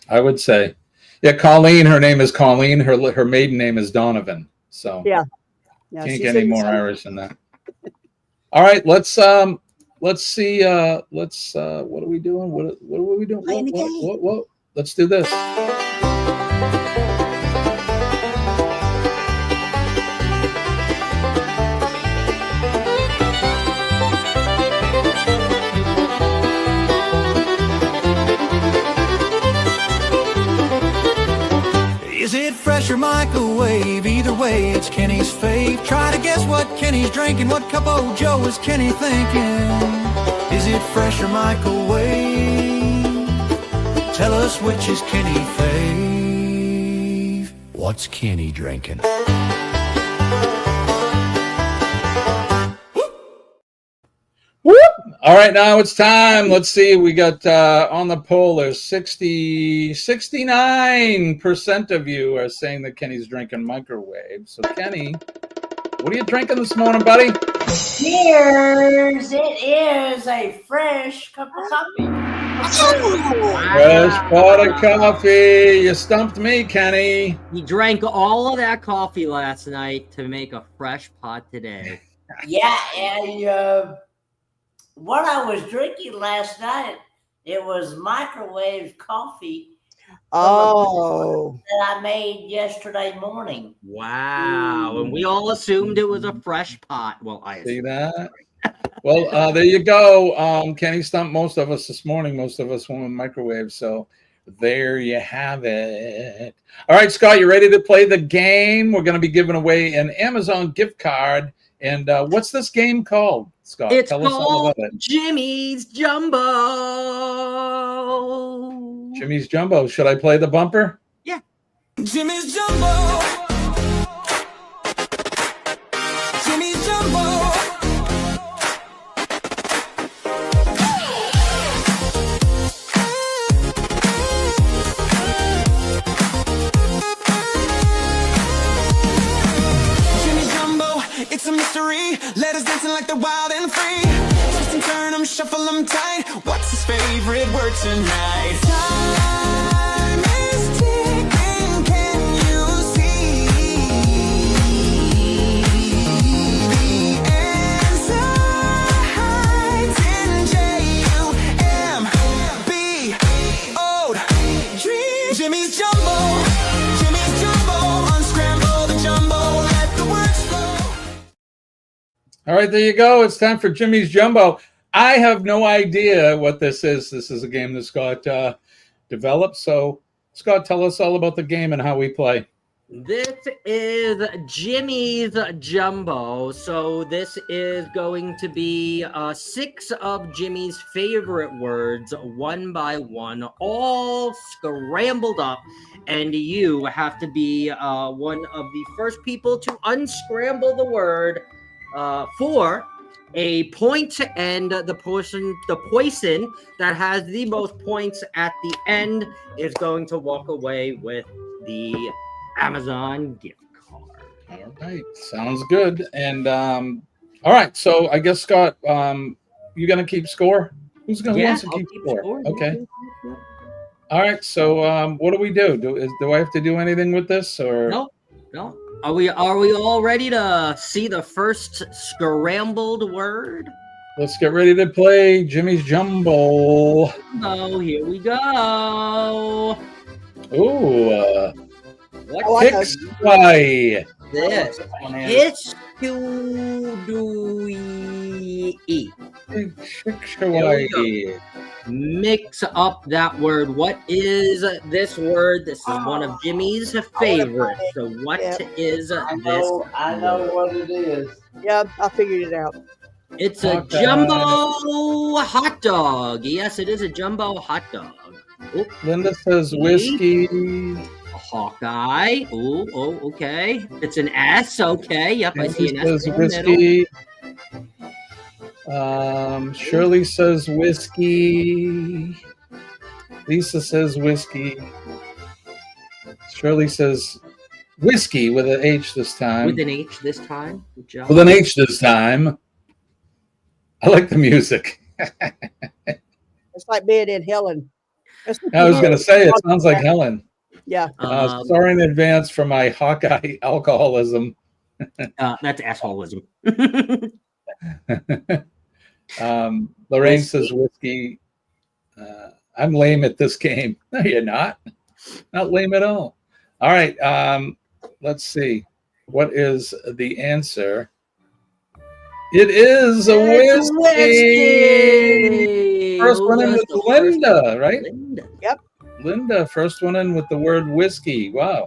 I would say, yeah. Colleen, her name is Colleen. Her maiden name is Donovan. So yeah, can't get any more Irish than that. All right, let's see. What are we doing? What are we doing? What? Let's do this. Is it fresh or microwave? Either way, it's Kenny's fave. Try to guess what Kenny's drinking. What cup of Joe is Kenny thinking? Is it fresh or microwave? Tell us which is Kenny fave. What's Kenny drinking? Whoop! All right, now it's time. Let's see. We got on the poll, there's 69% of you are saying that Kenny's drinking microwave. So, Kenny, what are you drinking this morning, buddy? Cheers! It is a fresh cup of coffee. Fresh pot of coffee. You stumped me, Kenny. He drank all of that coffee last night to make a fresh pot today. Yeah, and what I was drinking last night, it was microwave coffee. Oh, that I made yesterday morning. Wow! And we all assumed it was a fresh pot. Well, I see that. Well, there you go. Kenny stumped most of us this morning. Most of us went with microwave. So there you have it. All right, Scott, you ready to play the game? We're going to be giving away an Amazon gift card. And what's this game called, Scott? It's Tell us all about it. Jimmy's Jumbo. Jimmy's Jumbo. Should I play the bumper? Yeah. Jimmy's Jumbo. Jimmy's Jumbo. It's a mystery. Let us dancing like the wild and free. Twist and turn 'em, shuffle 'em tight. What's his favorite word tonight? Time is ticking. Can you see the answer hides in J-U-M-B-O? Jimmy's Jumbo. Jimmy's Jumbo. Unscramble the jumbo. Let the words flow. All right, there you go. It's time for Jimmy's Jumbo. I have no idea what this is. This is a game that Scott developed. So, Scott, tell us all about the game and how we play. This is Jimmy's Jumbo. So this is going to be 6 of Jimmy's favorite words, one by one, all scrambled up. And you have to be one of the first people to unscramble the word for a point, and the person that has the most points at the end is going to walk away with the Amazon gift card. All right, sounds good. And all right, so I guess Scott, you gonna keep score? Who wants to keep score? Okay. All right, so what do we do? Do I have to do anything with this, or no? Are we all ready to see the first scrambled word? Let's get ready to play Jimmy's Jumbo. Oh, here we go. Ooh. What Hicks Hawaii. This? Hicks Hawaii. Mix up that word. What is this word? This is one of Jimmy's favorites. So what is this? I know what it is. Yep, I figured it out. It's a jumbo hot dog. Yes, it is a jumbo hot dog. Oop. Linda says whiskey. Hawkeye. Oh, okay. It's an S. Okay. Yep, I see an S. Says whiskey. Shirley says whiskey. Lisa says whiskey. Shirley says whiskey with an H this time. With an H this time. Good job. With an H this time. I like the music. It's like being in Helen. I was going to say, it sounds like Helen. Yeah. Sorry in advance for my Hawkeye alcoholism. That's assholism. Lorraine says whiskey. I'm lame at this game. No, you're not. Not lame at all. All right. Let's see. What is the answer? It is a whiskey. First one in with Linda, right? Linda. Yep. Linda, first one in with the word whiskey. Wow.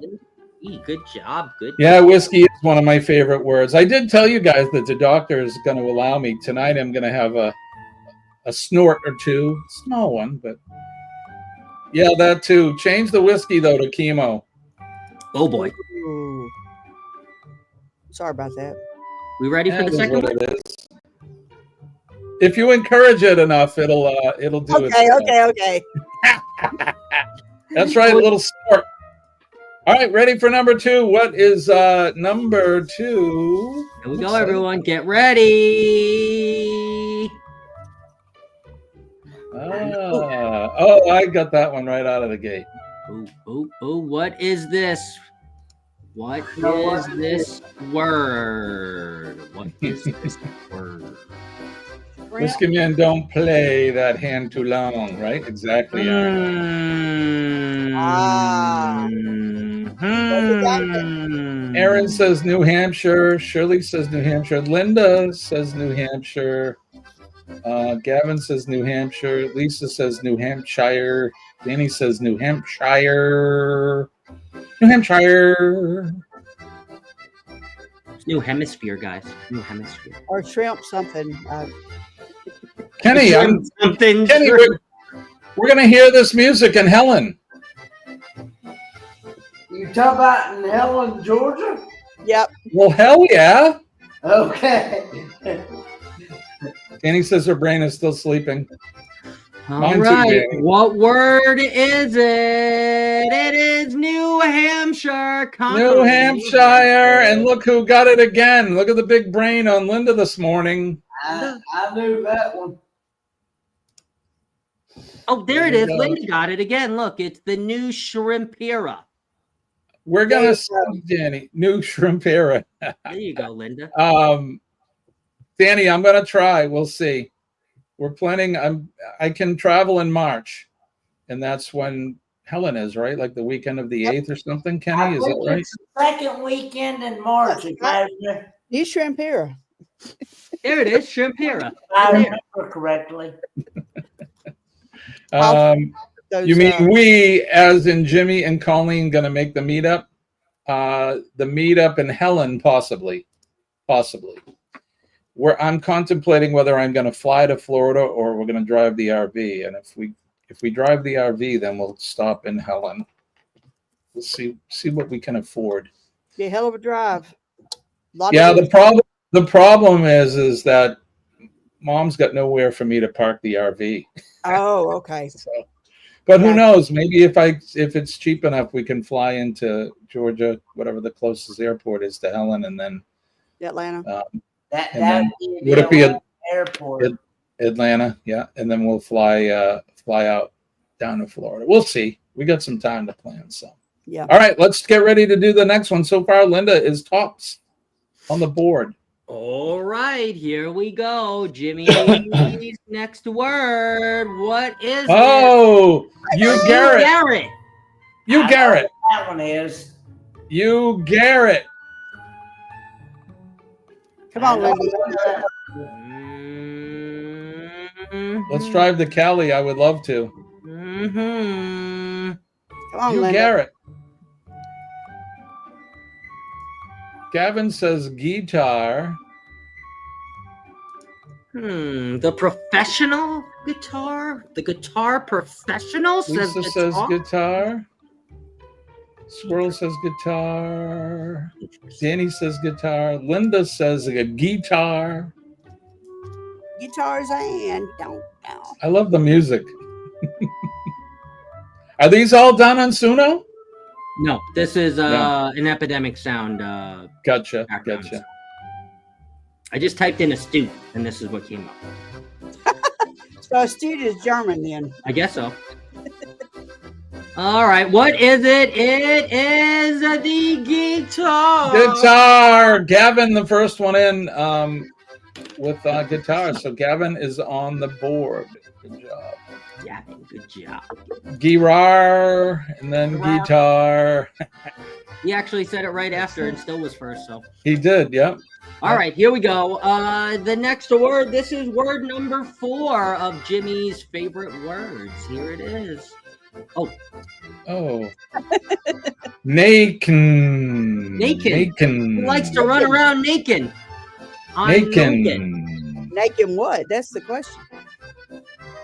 Good job. Good. Yeah, whiskey is one of my favorite words. I did tell you guys that the doctor is going to allow me tonight. I'm going to have a snort or two, small one, but yeah, that too. Change the whiskey though to chemo. Oh boy. Ooh. Sorry about that. We ready for the second one? If you encourage it enough, it'll do it. Okay. That's right, a little snort. All right, ready for number 2. What is number 2? Here we go, everyone. Get ready. I got that one right out of the gate. Oh, what is this? What is this word? What is this word? Whiskey men don't play that hand too long, right? Exactly. Aaron says New Hampshire. Shirley says New Hampshire. Linda says New Hampshire. Gavin says New Hampshire. Lisa says New Hampshire. Danny says New Hampshire. New Hampshire. It's New Hemisphere, guys. New Hemisphere. Or shrimp something. Kenny, we're going to hear this music in Helen. You talk about in Helen, Georgia? Yep. Well, hell yeah. Okay. Danny says her brain is still sleeping. All right. What word is it? It is New Hampshire. New Hampshire. And look who got it again. Look at the big brain on Linda this morning. I knew that one. Oh, there it is. Linda got it again. Look, it's the New Shrimpera. We're going to see Danny. New Shrimpera. There you go, Linda. Danny, I'm going to try. We'll see. We're planning. I can travel in March, and that's when Helen is, right? Like the weekend of the 8th or something. Kenny, is that right? It's the second weekend in March. New Shrimpera. There it is, Shrimpera. I remember correctly. You mean we, as in Jimmy and Colleen, going to make the meetup? the meetup in Helen, possibly. Where I'm contemplating whether I'm going to fly to Florida or we're going to drive the RV. And if we drive the RV, then we'll stop in Helen. We'll see what we can afford. Be a hell of a drive. Yeah, the problem is that Mom's got nowhere for me to park the RV. Oh, okay. But who knows? Maybe if it's cheap enough, we can fly into Georgia, whatever the closest airport is to Helen, and then Atlanta. Would it be airport? Atlanta, yeah, and then we'll fly out down to Florida. We'll see. We got some time to plan. So yeah. All right, let's get ready to do the next one. So far, Linda is tops on the board. All right, here we go. Jimmy's next word. What is it? Oh, you Garrett. You Garrett. That one is. You Garrett. Come on, Linda. Let's drive to Cali. I would love to. Come on, You Linda. Garrett. Gavin says guitar. The professional guitar? The guitar professional says Lisa says guitar. Swirl says guitar. Danny says guitar. Linda says a guitar. Guitars and don't. I love the music. Are these all done on Suno? No, this is an Epidemic Sound. Gotcha. Sound. I just typed in Astute, and this is what came up. So Astute is German then. I guess so. All right, what is it? It is the guitar. Guitar. Gavin, the first one in with guitar. So Gavin is on the board. Good job. Gavin, good job. Girar, and then guitar. He actually said it right after and still was first, so. He did, yep. All right, here we go. The next word, this is word number 4 of Jimmy's favorite words. Here it is. Oh. Naked. He likes to run around naked. Naked what? That's the question.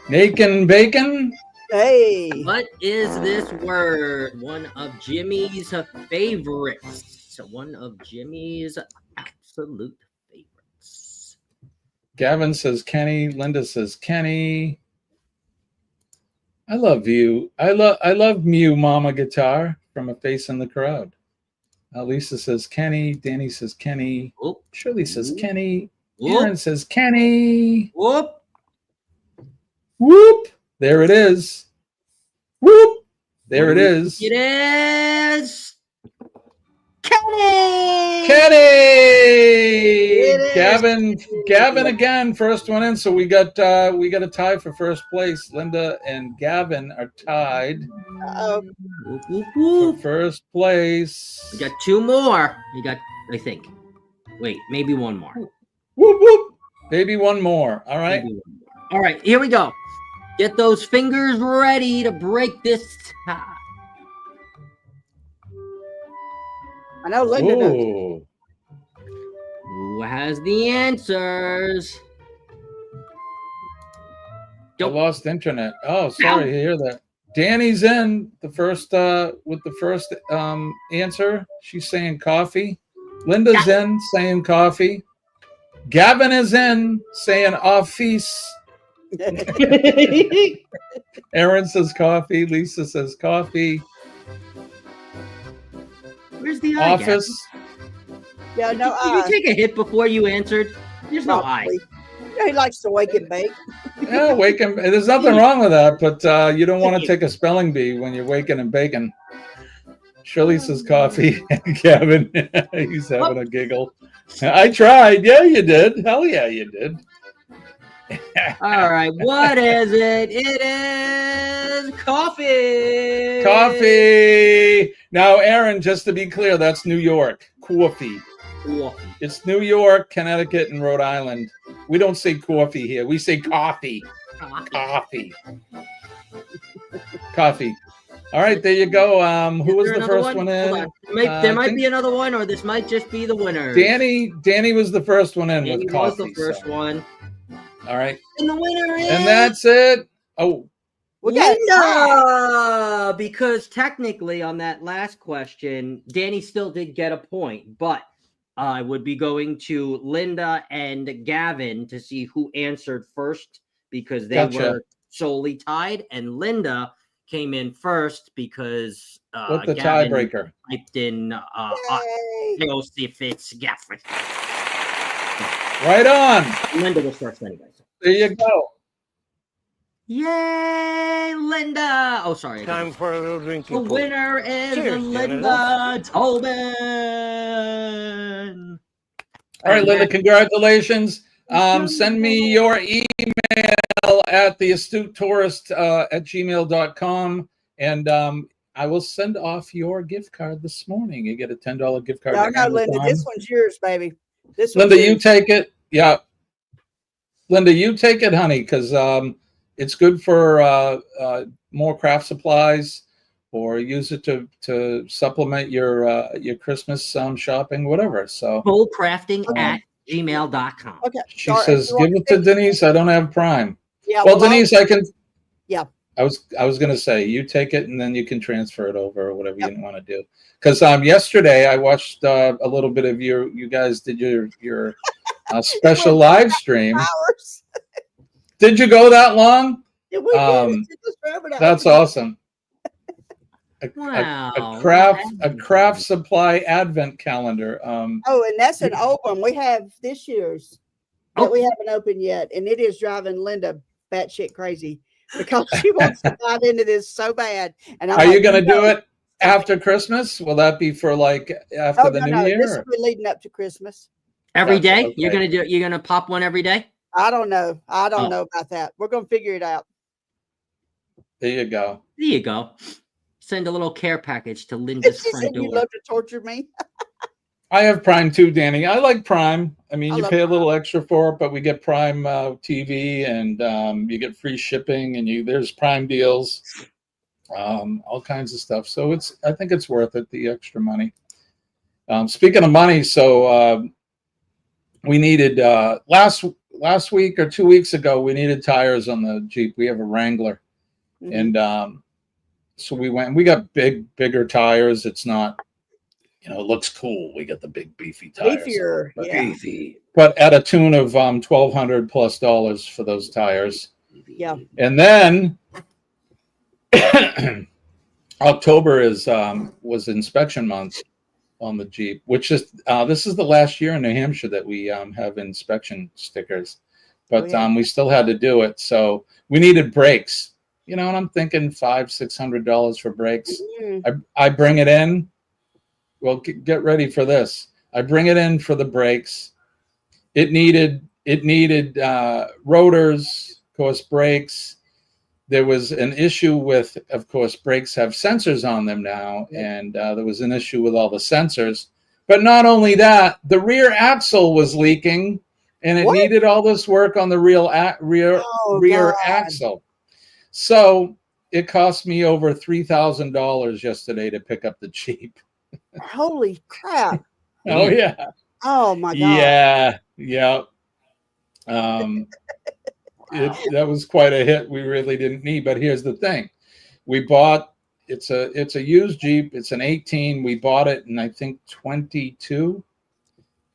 Naked bacon? Hey. What is this word? One of Jimmy's favorites. One of Jimmy's absolute favorites. Gavin says Kenny. Linda says Kenny. I love you. I love Mew Mama Guitar from A Face in the Crowd. Lisa says Kenny. Danny says Kenny. Oop. Shirley says Kenny. Oop. Aaron says Kenny. Whoop. Whoop. There it is. Whoop. There it is. It is Kenny. Gavin again, first one in. So we got a tie for first place. Linda and Gavin are tied for first place. We got 2 more. You got, I think. Wait, maybe 1 more. Whoop whoop. Maybe 1 more. All right. All right, here we go. Get those fingers ready to break this tie. I know Linda knows. Who has the answers? I lost internet. Oh, sorry to hear that. Danny's in the first with the first answer. She's saying coffee. Linda's in saying coffee. Gavin is in saying office. Aaron says coffee. Lisa says coffee. Where's the office? Yeah, no. Did you take a hit before you answered? There's no I. He likes to wake and bake. Yeah, wake and there's nothing wrong with that, but you don't want to take a spelling bee when you're waking and baking. Shirley says coffee. Gavin, he's having a giggle. I tried. Yeah, you did. Hell yeah, you did. All right, what is it? It is coffee. Coffee. Now, Aaron, just to be clear, that's New York. Coffee. It's New York, Connecticut, and Rhode Island. We don't say coffee here. We say coffee. Coffee. Coffee. All right, there you go. Who was the first one in? Hold on. There might be another one, or this might just be the winner. Danny was the first one in Danny with coffee. was the first one. All right. And the winner is... And that's it. Oh. Linda! Because technically on that last question, Danny still did get a point, but I would be going to Linda and Gavin to see who answered first because they were solely tied, and Linda came in first because with the Gavin tiebreaker typed in Gavin. Right on. Linda was first anyway. So. There you go. Yay, Linda! Oh, sorry. Time for a little drinking. The winner is Linda Tobin. All right, Linda, congratulations. Send me your email at theastutotourist@gmail.com, and I will send off your gift card this morning. You get a $10 gift card. No, Linda, this one's yours, baby. This Linda, one's you yours. take it. Yeah. Linda, you take it, honey, because it's good for more craft supplies, or use it to supplement your Christmas shopping, whatever. So bullcrafting@gmail.com. Okay. she says, give it to Denise. I don't have Prime. Yeah. Well, Denise, I can. Yeah. I was going to say, you take it and then you can transfer it over or whatever you want to do. Because yesterday I watched a little bit of you guys did your special live stream. Hours. Did you go that long? Yeah, we did. It took us forever to That's open it. awesome. A craft supply advent calendar. Oh, and that's an old one. We have this year's that we haven't opened yet, and it is driving Linda batshit crazy because she wants to dive into this so bad. And I'm Are you going to do it after Christmas? Will that be for like after the New Year? This will be leading up to Christmas. Every day? Okay. You're gonna do it? You're gonna pop one every day? I don't know. I don't know about that. We're gonna figure it out. There you go. There you go. Send a little care package to Linda's She front said door. you love to torture me. I have Prime too, Danny. I like Prime. I mean, you love pay a little extra for it, but we get Prime TV, and you get free shipping, and there's Prime deals, all kinds of stuff. So I think it's worth it, the extra money. Speaking of money, so we needed last week or 2 weeks ago, we needed tires on the Jeep. We have a Wrangler, and so we went and we got bigger tires. It's not, it looks cool. We got the big beefy tires. Beefier, Beefy. But at a tune of $1,200+ for those tires. Yeah. And then October was inspection month on the Jeep, which is this is the last year in New Hampshire that we have inspection stickers, but we still had to do it. So we needed brakes, and I'm thinking $500-600 for brakes. I bring it in. Well, get ready for this. I bring it in for the brakes. It needed rotors, of course, brakes. There was an issue with, of course, brakes have sensors on them now, and there was an issue with all the sensors. But not only that, the rear axle was leaking, and it needed all this work on the rear axle. So it cost me over $3,000 yesterday to pick up the Jeep. Holy crap! Oh yeah! Oh my god! Yeah. That was quite a hit. We really didn't need. But here's the thing: we bought. It's a used Jeep. It's an 18. We bought it in I think 22,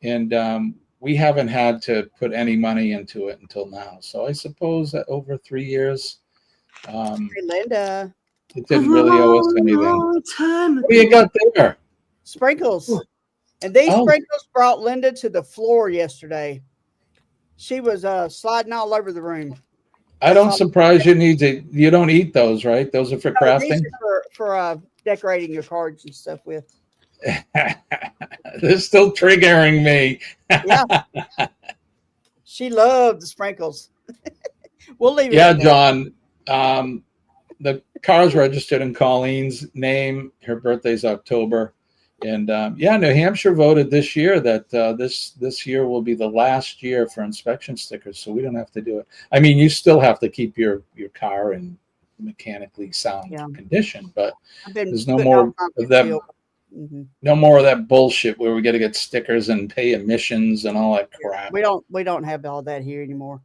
and we haven't had to put any money into it until now. So I suppose that over 3 years, Linda, it didn't really owe us anything. What do you got there? Sprinkles. And these sprinkles brought Linda to the floor yesterday. She was sliding all over the room. I don't surprise you. You don't eat those, right? Those are for crafting. These are for decorating your cards and stuff with. They're still triggering me. Yeah. She loved the sprinkles. We'll leave it. Yeah, John. The car's registered in Colleen's name. Her birthday's October. And New Hampshire voted this year that this year will be the last year for inspection stickers, so we don't have to do it. I mean, you still have to keep your car in mechanically sound Yeah. condition. But I've been there's no putting more all kinds of of that. deal. Mhm. No more of that bullshit where we got to get stickers and pay emissions and all that crap. We don't have all that here anymore.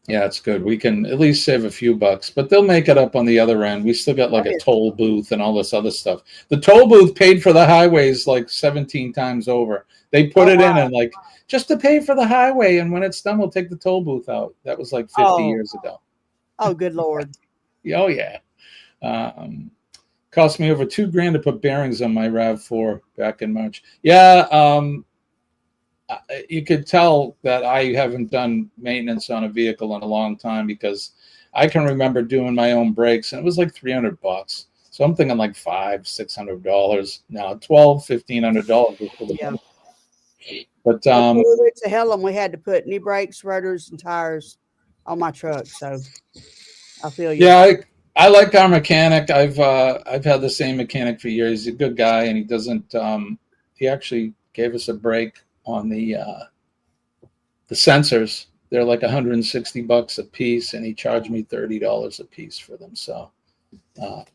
Yeah, it's good. We can at least save a few bucks, but they'll make it up on the other end. We still got like a toll booth and all this other stuff. The toll booth paid for the highways like 17 times over. They put it in and like just to pay for the highway, and when it's done, we'll take the toll booth out. That was like 50 years ago. Oh, good Lord. Oh yeah. Cost me over $2,000 to put bearings on my RAV4 back in March. Yeah, you could tell that I haven't done maintenance on a vehicle in a long time because I can remember doing my own brakes and it was like $300. So I'm thinking like $500-$600 now, $1,200-$1,500. Yeah. But it's a hell and we had to put new brakes, rotors, and tires on my truck. So I feel you. Yeah, I like our mechanic. I've had the same mechanic for years. He's a good guy, and he doesn't. He actually gave us a break on the sensors. They're like $160 a piece, and he charged me $30 a piece for them. So that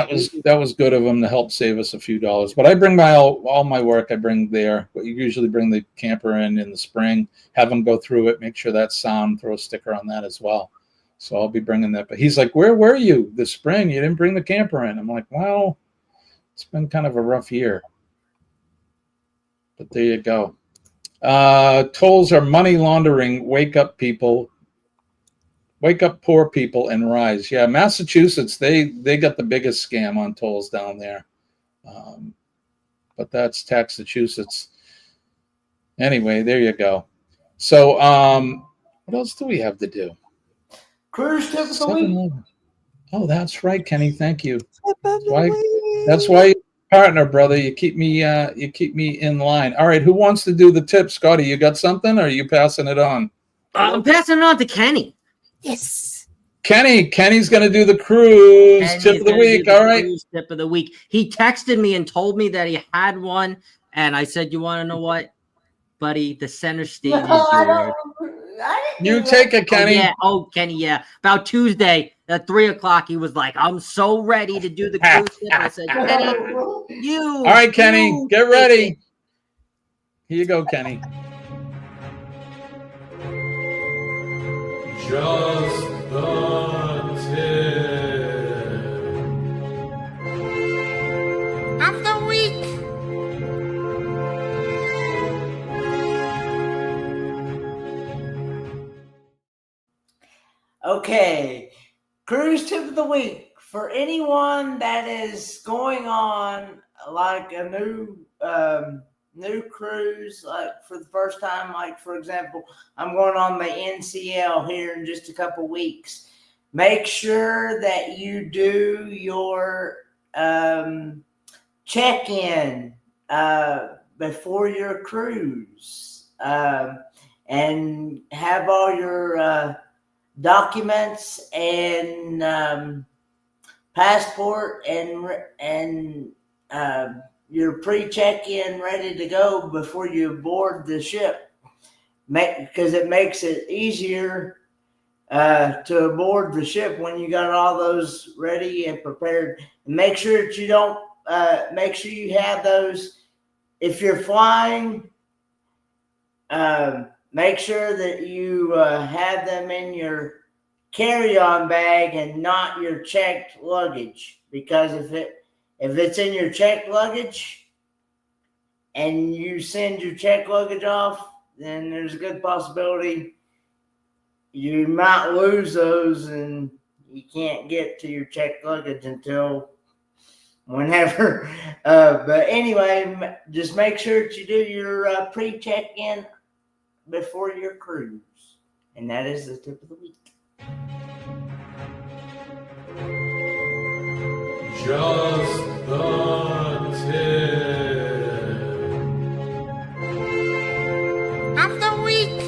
was good of him to help save us a few dollars. But I bring all my work. I bring there. But you usually bring the camper in the spring, have them go through it, make sure that's sound, throw a sticker on that as well. So I'll be bringing that. But he's like, where were you this spring? You didn't bring the camper in. I'm like, well, it's been kind of a rough year. But there you go. Tolls are money laundering. Wake up, people. Wake up, poor people, and rise. Yeah, Massachusetts, they got the biggest scam on tolls down there. But that's Massachusetts. Anyway, there you go. So what else do we have to do? Cruise tip of the week. Oh, that's right, Kenny. Thank you. That's why you're a partner, brother. You keep me in line. All right, who wants to do the tip? Scotty, you got something, or are you passing it on? I'm passing it on to Kenny. Yes. Kenny's going to do the cruise tip of the week. All right. Cruise tip of the week. He texted me and told me that he had one, and I said, "You want to know what, buddy? The center stage is yours." You take it, Kenny. Kenny, yeah. About Tuesday at 3:00, he was like, "I'm so ready to do the cruise tip." I said, "Kenny, you." All right, Kenny, get ready. Here you go, Kenny. Just the tip of the week. Okay, cruise tip of the week for anyone that is going on like a new cruise, like for the first time. Like, for example, I'm going on the NCL here in just a couple weeks. Make sure that you do your check-in before your cruise and have all your documents and passport and your pre-check-in ready to go before you board the ship, because it makes it easier to board the ship when you got all those ready and prepared. And make sure that you don't make sure you have those if you're flying. Make sure that you have them in your carry-on bag and not your checked luggage, because if it's in your checked luggage and you send your checked luggage off, then there's a good possibility you might lose those and you can't get to your checked luggage until whenever. But anyway, just make sure that you do your pre-check-in before your cruise. And that is the tip of the week. Just the tip of the week.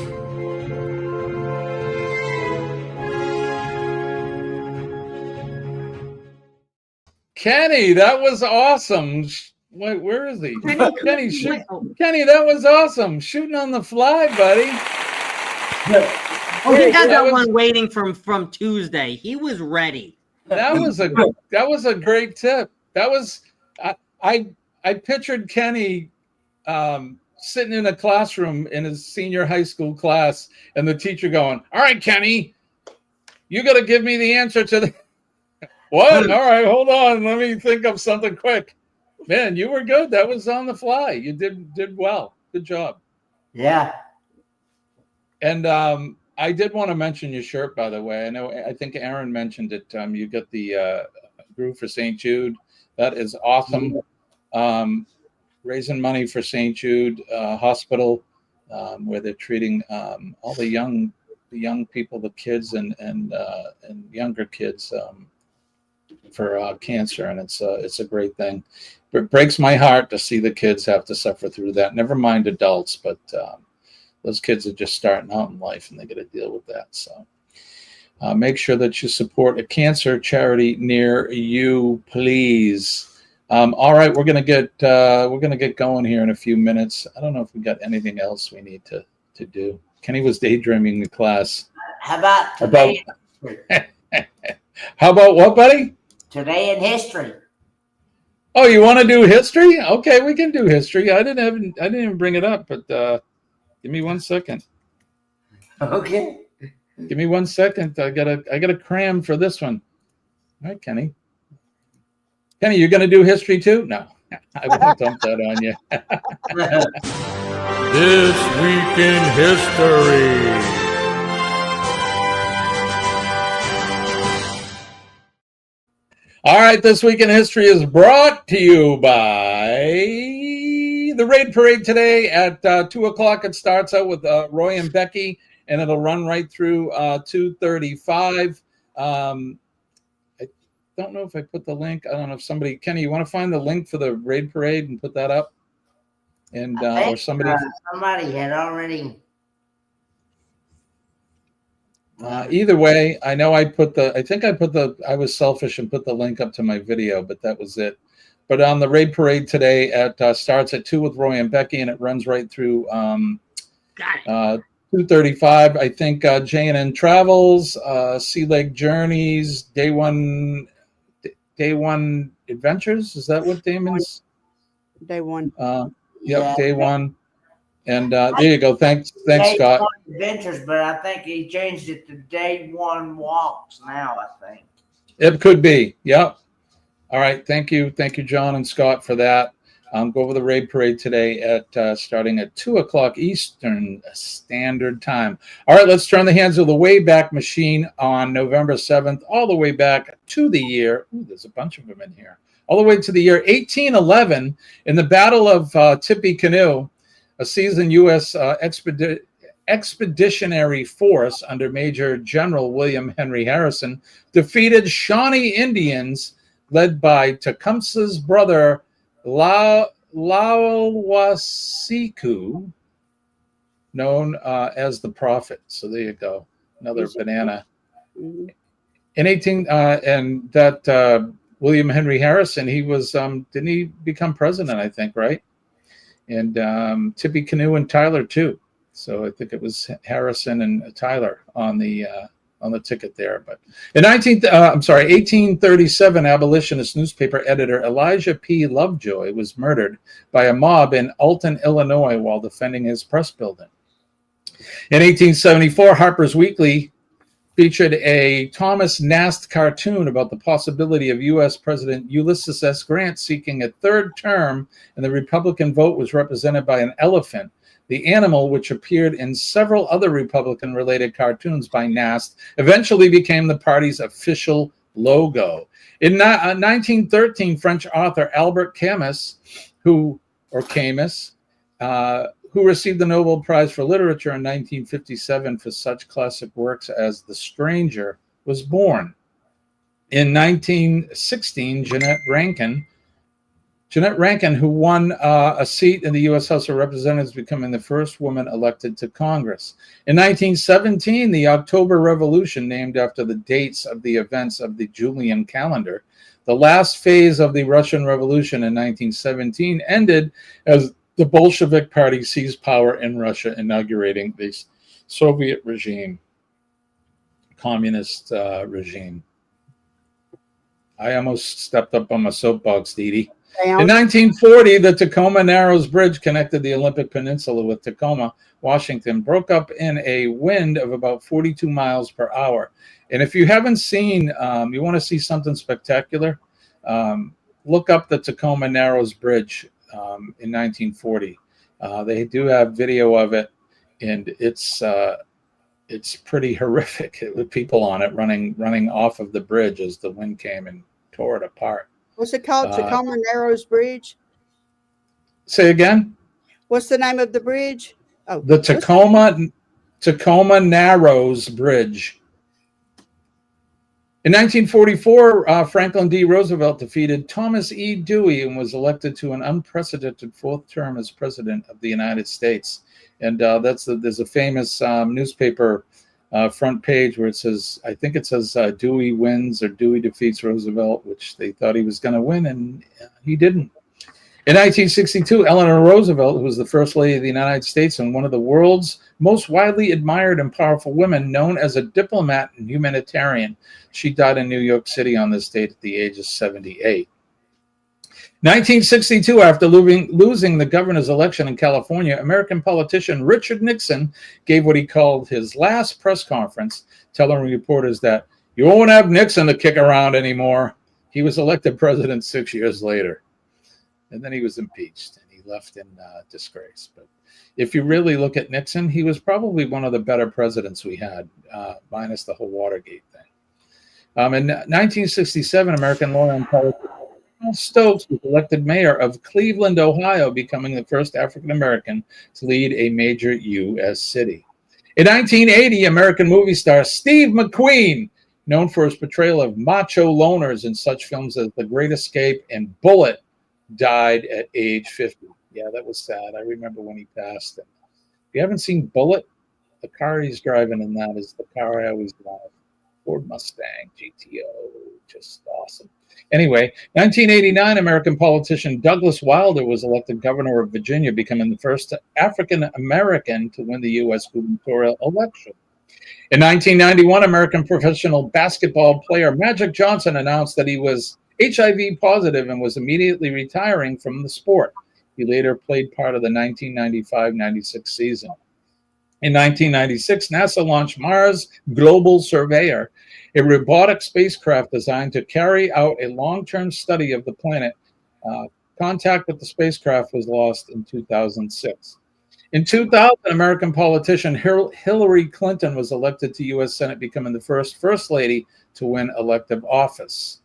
Kenny, that was awesome. Wait, where is he? Kenny, that was awesome. Shooting on the fly, buddy. Oh, he had that one waiting from Tuesday. He was ready. That was a great tip. That was I pictured Kenny sitting in a classroom in his senior high school class, and the teacher going, "All right, Kenny, you got to give me the answer to the what? All right, hold on, let me think of something quick." Man, you were good. That was on the fly. You did well. Good job. Yeah. And I did want to mention your shirt, by the way. I think Aaron mentioned it. You got the groove for St. Jude. That is awesome. Raising money for St. Jude Hospital, where they're treating all the young people, the kids and younger kids for cancer, and it's a great thing. It breaks my heart to see the kids have to suffer through that. Never mind adults, but those kids are just starting out in life, and they got to deal with that. So make sure that you support a cancer charity near you, please. All right, we're gonna get going here in a few minutes. I don't know if we got anything else we need to do. Kenny was daydreaming the class. How about today? How about what, buddy? Today in history. Oh, you want to do history? Okay, we can do history. I didn't even bring it up, but give me 1 second. Okay. Give me 1 second. I gotta cram for this one. All right, Kenny. Kenny, you're gonna do history too? No, I won't dump that on you. This Week in History. All right, This Week in History is brought to you by the Raid Parade today at 2 o'clock. It starts out with Roy and Becky, and it'll run right through 2:35. I don't know if I put the link. I don't know if somebody, Kenny, you want to find the link for the Raid Parade and put that up? And or somebody had already. Either way, I know I was selfish and put the link up to my video, but that was it. But on the Raid Parade today, starts at 2 with Roy and Becky, and it runs right through 2:35. I think J&N Travels, Sea Lake Journeys, Day One Adventures. Is that what Damon's? Day One. Yep, Day One. And there you go. Thanks, Scott. Day One Adventures, but I think he changed it to Day One Walks now, I think. It could be. Yep. All right. Thank you, John and Scott, for that. Go over the Raid Parade today at starting at 2 o'clock Eastern Standard Time. All right, let's turn the hands of the Wayback Machine on November 7th, all the way back to the year. Ooh, there's a bunch of them in here. All the way to the year 1811 in the Battle of Tippecanoe. A seasoned U.S. expeditionary force under Major General William Henry Harrison defeated Shawnee Indians led by Tecumseh's brother Laulwasiku, known as the Prophet. So there you go, another banana. In William Henry Harrison, he was didn't he become president? I think, right? And Tippecanoe and Tyler too. So I think it was Harrison and Tyler on the ticket there. But in 1837, abolitionist newspaper editor Elijah P. Lovejoy was murdered by a mob in Alton, Illinois, while defending his press building. In 1874, Harper's Weekly featured a Thomas Nast cartoon about the possibility of U.S. President Ulysses S. Grant seeking a third term, and the Republican vote was represented by an elephant. The animal, which appeared in several other Republican-related cartoons by Nast, eventually became the party's official logo. In 1913, French author Albert Camus, who received the Nobel Prize for Literature in 1957 for such classic works as The Stranger, was born. In 1916, Jeanette Rankin, who won a seat in the U.S. House of Representatives, becoming the first woman elected to Congress. In 1917, the October Revolution, named after the dates of the events of the Julian calendar. The last phase of the Russian Revolution in 1917 ended as the Bolshevik Party seized power in Russia, inaugurating the Soviet regime. communist regime. I almost stepped up on my soapbox, Dee Dee. In 1940, the Tacoma Narrows Bridge connected the Olympic Peninsula with Tacoma, Washington, broke up in a wind of about 42 miles per hour. And if you haven't seen, you want to see something spectacular, look up the Tacoma Narrows Bridge in 1940. They do have video of it, and it's pretty horrific with people on it running off of the bridge as the wind came and tore it apart. What's it called? Tacoma Narrows Bridge? Say again? What's the name of the bridge? Oh, the Tacoma Narrows Bridge. In 1944, Franklin D. Roosevelt defeated Thomas E. Dewey and was elected to an unprecedented fourth term as president of the United States. And there's a famous newspaper front page where it says, I think it says Dewey wins or Dewey defeats Roosevelt, which they thought he was going to win, and he didn't. In 1962, Eleanor Roosevelt, who was the First Lady of the United States and one of the world's most widely admired and powerful women, known as a diplomat and humanitarian, she died in New York City on this date at the age of 78. 1962, after losing the governor's election in California, American politician Richard Nixon gave what he called his last press conference, telling reporters that you won't have Nixon to kick around anymore. He was elected president 6 years later. And then he was impeached and he left in disgrace. But if you really look at Nixon, he was probably one of the better presidents we had, minus the whole Watergate thing. In 1967, American lawyer and politician Stokes was elected mayor of Cleveland, Ohio, becoming the first African-American to lead a major U.S. city. In 1980, American movie star Steve McQueen, known for his portrayal of macho loners in such films as The Great Escape and Bullet, died at age 50. Yeah, that was sad. I remember when he passed. If you haven't seen Bullet, the car he's driving in that is the car I always drive. Ford Mustang GTO, just awesome. Anyway, 1989, American politician Douglas Wilder was elected governor of Virginia, becoming the first African-American to win the U.S. gubernatorial election. In 1991, American professional basketball player Magic Johnson announced that he was HIV positive and was immediately retiring from the sport. He later played part of the 1995-96 season. In 1996, NASA launched Mars Global Surveyor, a robotic spacecraft designed to carry out a long-term study of the planet. Contact with the spacecraft was lost in 2006. In 2000, American politician Hillary Clinton was elected to U.S. Senate, becoming the First Lady to win elective office.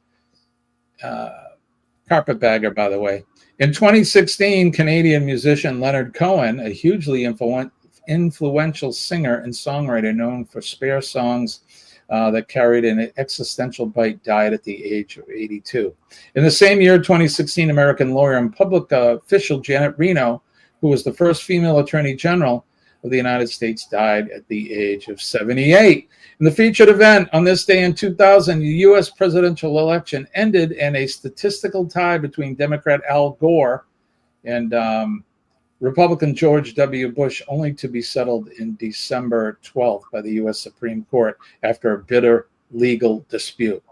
Carpetbagger, by the way. In 2016, Canadian musician Leonard Cohen, a hugely influential singer and songwriter known for spare songs that carried an existential bite, died at the age of 82. In the same year, 2016, American lawyer and public official Janet Reno, who was the first female attorney general of the United States, died at the age of 78. In the featured event, on this day in 2000, the U.S. presidential election ended in a statistical tie between Democrat Al Gore and Republican George W. Bush, only to be settled in December 12th by the U.S. Supreme Court after a bitter legal dispute.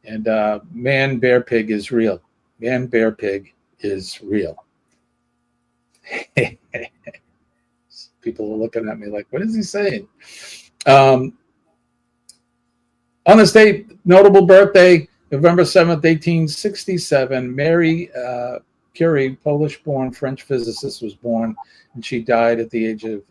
And man, bear pig is real. Man, bear pig is real. People are looking at me like, what is he saying? On this date, notable birthday, November 7th, 1867, Mary Curie, Polish-born French physicist, was born, and she died at the age of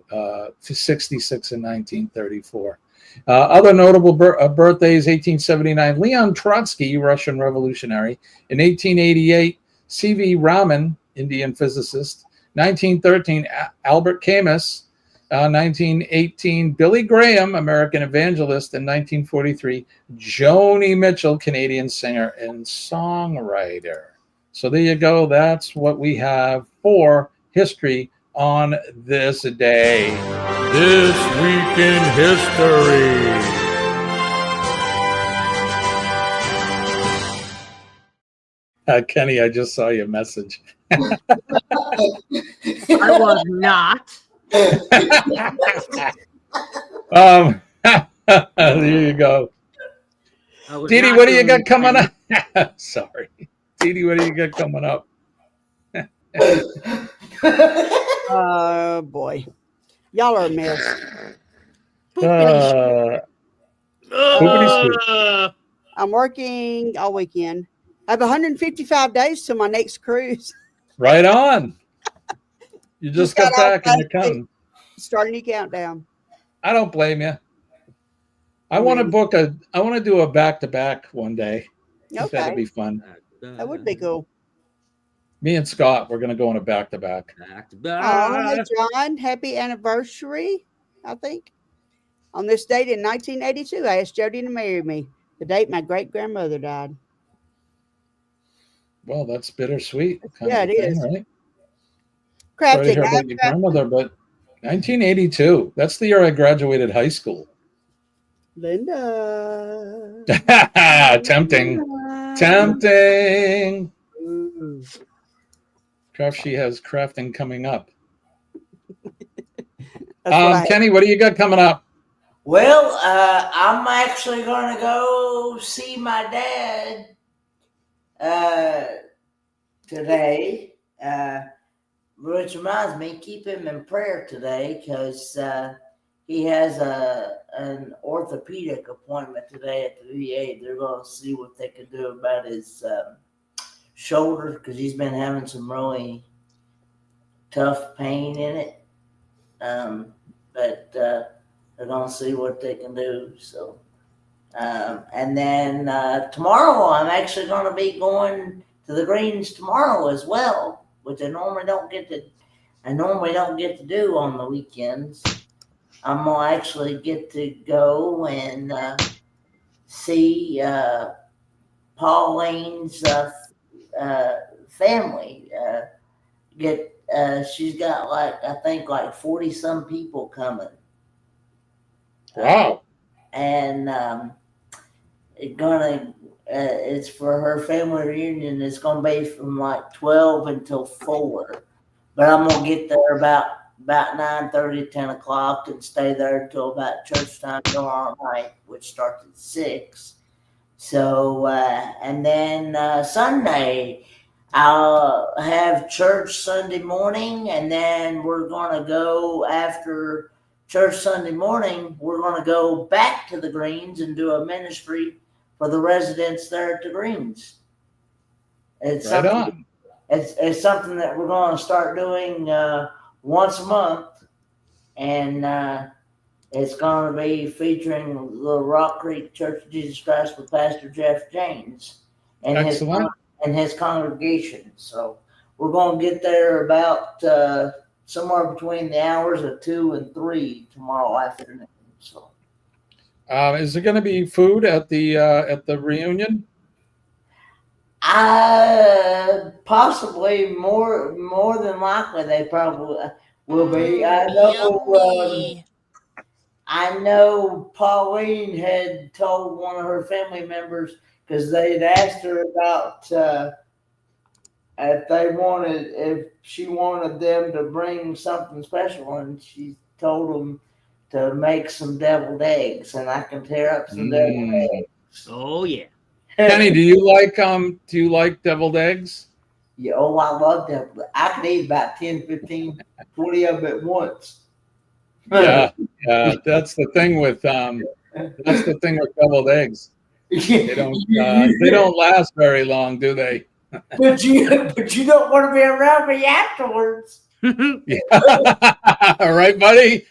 66 in 1934. Other notable birthdays, 1879, Leon Trotsky, Russian revolutionary. In 1888, C.V. Raman, Indian physicist. 1913, Albert Camus. 1918, Billy Graham, American evangelist. In 1943, Joni Mitchell, Canadian singer and songwriter. So there you go. That's what we have for history on this day. This Week in History. Kenny, I just saw your message. I was not. There you go. I was Dee Dee, not what do you doing got coming anything. up? Sorry. Dee Dee, what do you got coming up? Oh boy, y'all are a mess. Poopity scoop. I'm working all weekend. I have 155 days to my next cruise. Right on. You just got got off back and last you're coming. Starting your countdown. I don't blame you. I want to do a back-to-back one day. I think that'd be fun. That would be cool. Me and Scott, we're going to go on a back-to-back. Oh, hey, John, happy anniversary, I think. On this date in 1982, I asked Jody to marry me, the date my great-grandmother died. Well, that's bittersweet kind Yeah, of a it thing, is. right? Crafting. Sorry to hear about your grandmother, but 1982, that's the year I graduated high school. Linda. Tempting. Tempting. Craft, she has crafting coming up. Kenny, what do you got coming up? Well, I'm actually going to go see my dad today, which reminds me, keep him in prayer today because he has an orthopedic appointment today at the VA. They're going to see what they can do about his shoulder because he's been having some really tough pain in it. But they're going to see what they can do. So, and then tomorrow I'm actually going to be going to the Greens tomorrow as well, which I normally don't get to do on the weekends. I'm gonna actually get to go and see Pauline's family. She's got I think 40 some people coming. Wow. And it's for her family reunion. It's gonna be from 12 until 4. But I'm gonna get there about 9:30, 10 o'clock and stay there until about church time tomorrow night, which starts at 6. So and then Sunday I'll have church Sunday morning, and then we're gonna go after church Sunday morning. We're gonna go back to the Greens and do a ministry for the residents there at the Greens. It's right on. It's something that we're going to start doing once a month, and it's going to be featuring the Rock Creek Church of Jesus Christ with Pastor Jeff James and his congregation. So we're going to get there about somewhere between the hours of 2 and 3 tomorrow afternoon. So, is there going to be food at the reunion? Possibly more than likely they probably will be. I know Pauline had told one of her family members because they'd asked her about if she wanted them to bring something special, and she told them to make some deviled eggs, and I can tear up some deviled eggs. Oh yeah. Kenny, do you like deviled eggs? Yeah, I love deviled. I could eat about 10, 15, 20 of them at once. Yeah, that's the thing with deviled eggs. They don't last very long, do they? But you don't want to be around me afterwards. Yeah. All right, buddy.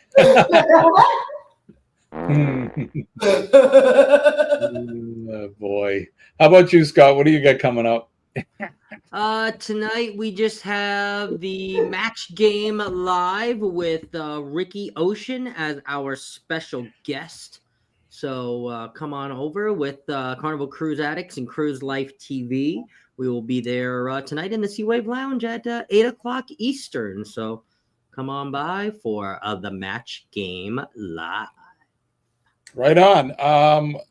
Oh, boy. How about you, Scott? What do you got coming up? Tonight we just have the match game live with Ricky Ocean as our special guest. So come on over with Carnival Cruise Addicts and Cruise Life TV. We will be there tonight in the Sea Wave Lounge at 8 o'clock Eastern. So come on by for the match game live. Right on.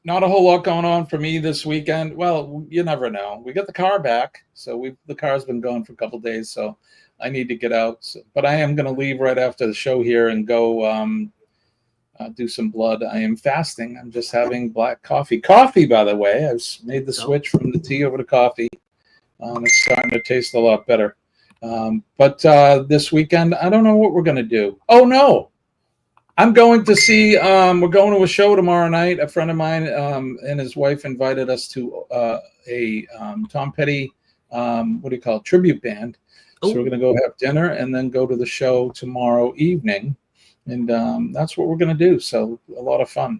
Not a whole lot going on for me this weekend. Well, you never know. We got the car back, so the car's been gone for a couple of days, so I need to get out. But I am going to leave right after the show here and go do some blood. I am fasting. I'm just having black coffee. Coffee, by the way, I've made the switch from the tea over to coffee. It's starting to taste a lot better. But this weekend, I don't know what we're going to do. Oh, no. I'm going to see, we're going to a show tomorrow night. A friend of mine and his wife invited us to a Tom Petty, tribute band. So we're going to go have dinner and then go to the show tomorrow evening. And that's what we're going to do. So a lot of fun.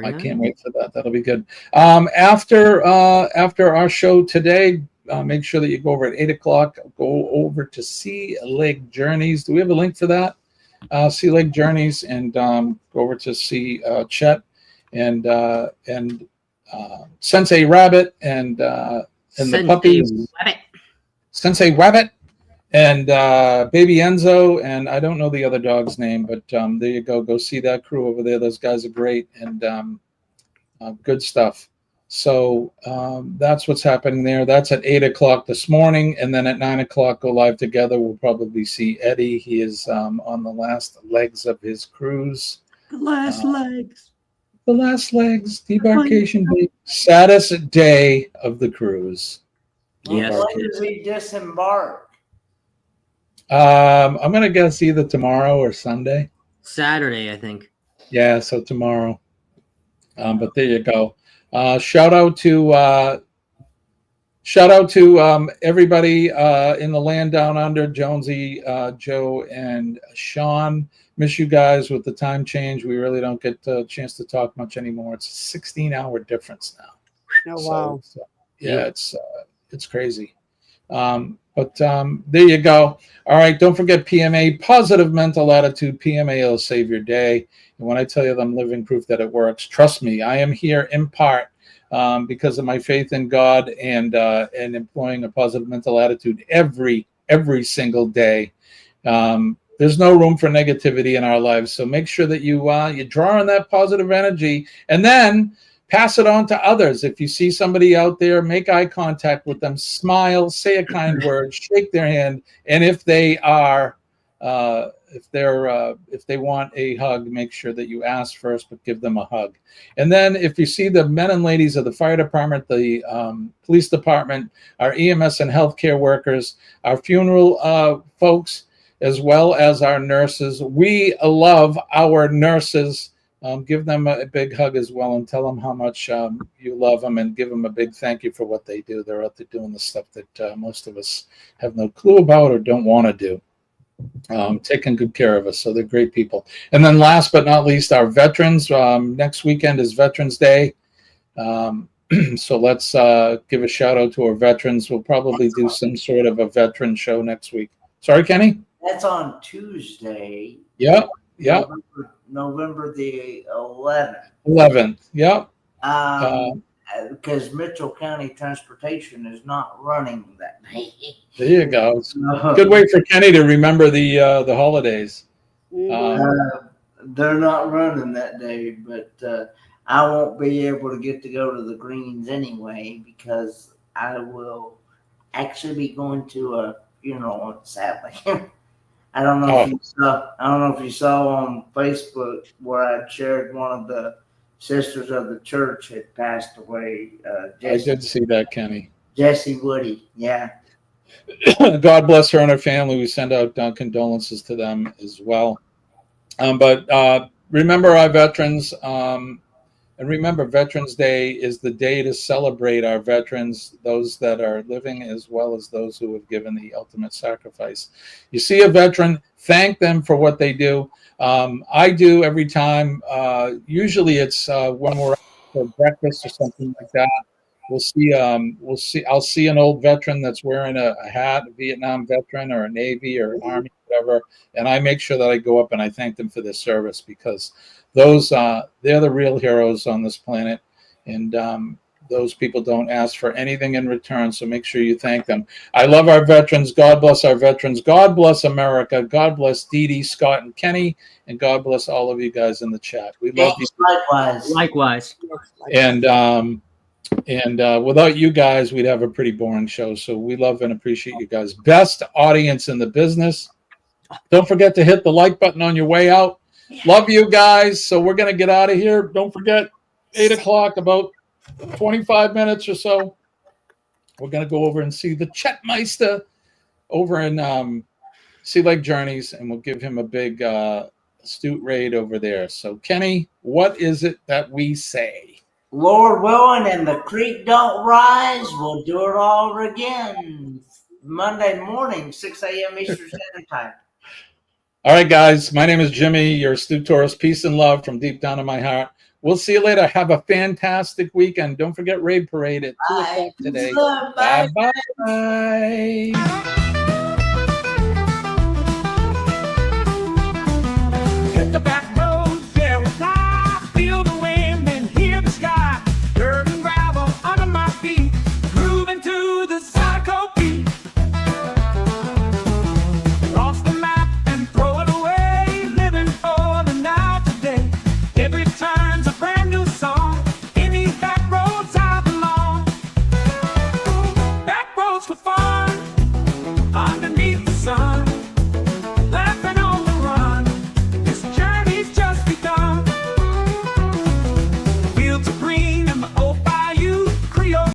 I can't wait for that. That'll be good. After our show today, make sure that you go over at 8 o'clock. Go over to Sea Lake Journeys. Do we have a link for that? Sea Lake Journeys, and go over to see Chet and Sensei Rabbit and the puppies. Sensei Rabbit. And Baby Enzo, and I don't know the other dog's name, but there you go. Go see that crew over there. Those guys are great and good stuff. So that's what's happening there. That's at 8 o'clock this morning. And then at 9 o'clock, go live together. We'll probably see Eddie. He is on the last legs of his cruise. The last legs. The last legs. Debarkation day. Saddest day of the cruise. Yes. When does he disembark? I'm gonna guess either tomorrow or Sunday. Saturday, I think. Yeah, so tomorrow. But there you go. Shout out to everybody in the land down under. Jonesy, Joe, and Sean. Miss you guys with the time change. We really don't get a chance to talk much anymore. It's a 16-hour difference now. Oh wow! So, yeah, it's crazy. But there you go. All right, don't forget PMA, positive mental attitude. PMA will save your day. And when I tell you that I'm living proof that it works, trust me, I am here in part because of my faith in God and employing a positive mental attitude every single day. There's no room for negativity in our lives, so make sure that you draw on that positive energy and then pass it on to others. If you see somebody out there, make eye contact with them, smile, say a kind word, shake their hand, and if they want a hug, make sure that you ask first, but give them a hug. And then if you see the men and ladies of the fire department, the police department, our EMS and healthcare workers, our funeral folks, as well as our nurses, we love our nurses. Give them a big hug as well and tell them how much you love them and give them a big thank you for what they do. They're out there doing the stuff that most of us have no clue about or don't want to do. Taking good care of us. So they're great people. And then last but not least, our veterans. Next weekend is Veterans Day. So let's give a shout out to our veterans. We'll probably do some sort of a veteran show next week. Sorry, Kenny? That's on Tuesday. Yep. Yep. November the 11th. 11th. Yep. Because Mitchell County Transportation is not running that day. There you go. It's a good way for Kenny to remember the holidays. They're not running that day, but I won't be able to get to go to the Greens anyway because I will actually be going to a funeral, sadly. I don't know if you saw on Facebook where I shared one of the sisters of the church had passed away. I did see that, Kenny. Jessie Woody, yeah. God bless her and her family. We send out condolences to them as well. But remember our veterans. And remember, Veterans Day is the day to celebrate our veterans, those that are living as well as those who have given the ultimate sacrifice. You see a veteran, thank them for what they do. I do every time. Usually it's when we're out for breakfast or something like that. I'll see an old veteran that's wearing a hat, a Vietnam veteran or a Navy or Army, whatever, and I make sure that I go up and I thank them for their service because those they're the real heroes on this planet, and those people don't ask for anything in return, so make sure you thank them. I love our veterans. God bless our veterans. God bless America. God bless Dee Dee, Scott, and Kenny, and God bless all of you guys in the chat. We love you. Likewise. And without you guys, we'd have a pretty boring show, so we love and appreciate you guys. Best audience in the business. Don't forget to hit the like button on your way out. Love you guys. So we're going to get out of here. Don't forget, 8 o'clock, about 25 minutes or so. We're going to go over and see the Chetmeister over in Sea Lake Journeys, and we'll give him a big astute raid over there. So, Kenny, what is it that we say? Lord willing, and the creek don't rise, we'll do it all again Monday morning, 6 a.m. Eastern Standard Time. All right, guys. My name is Jimmy, your astute tourist. Peace and love from deep down in my heart. We'll see you later. Have a fantastic weekend. Don't forget Raid Parade at 2 o'clock today. Bye-bye. Hit the back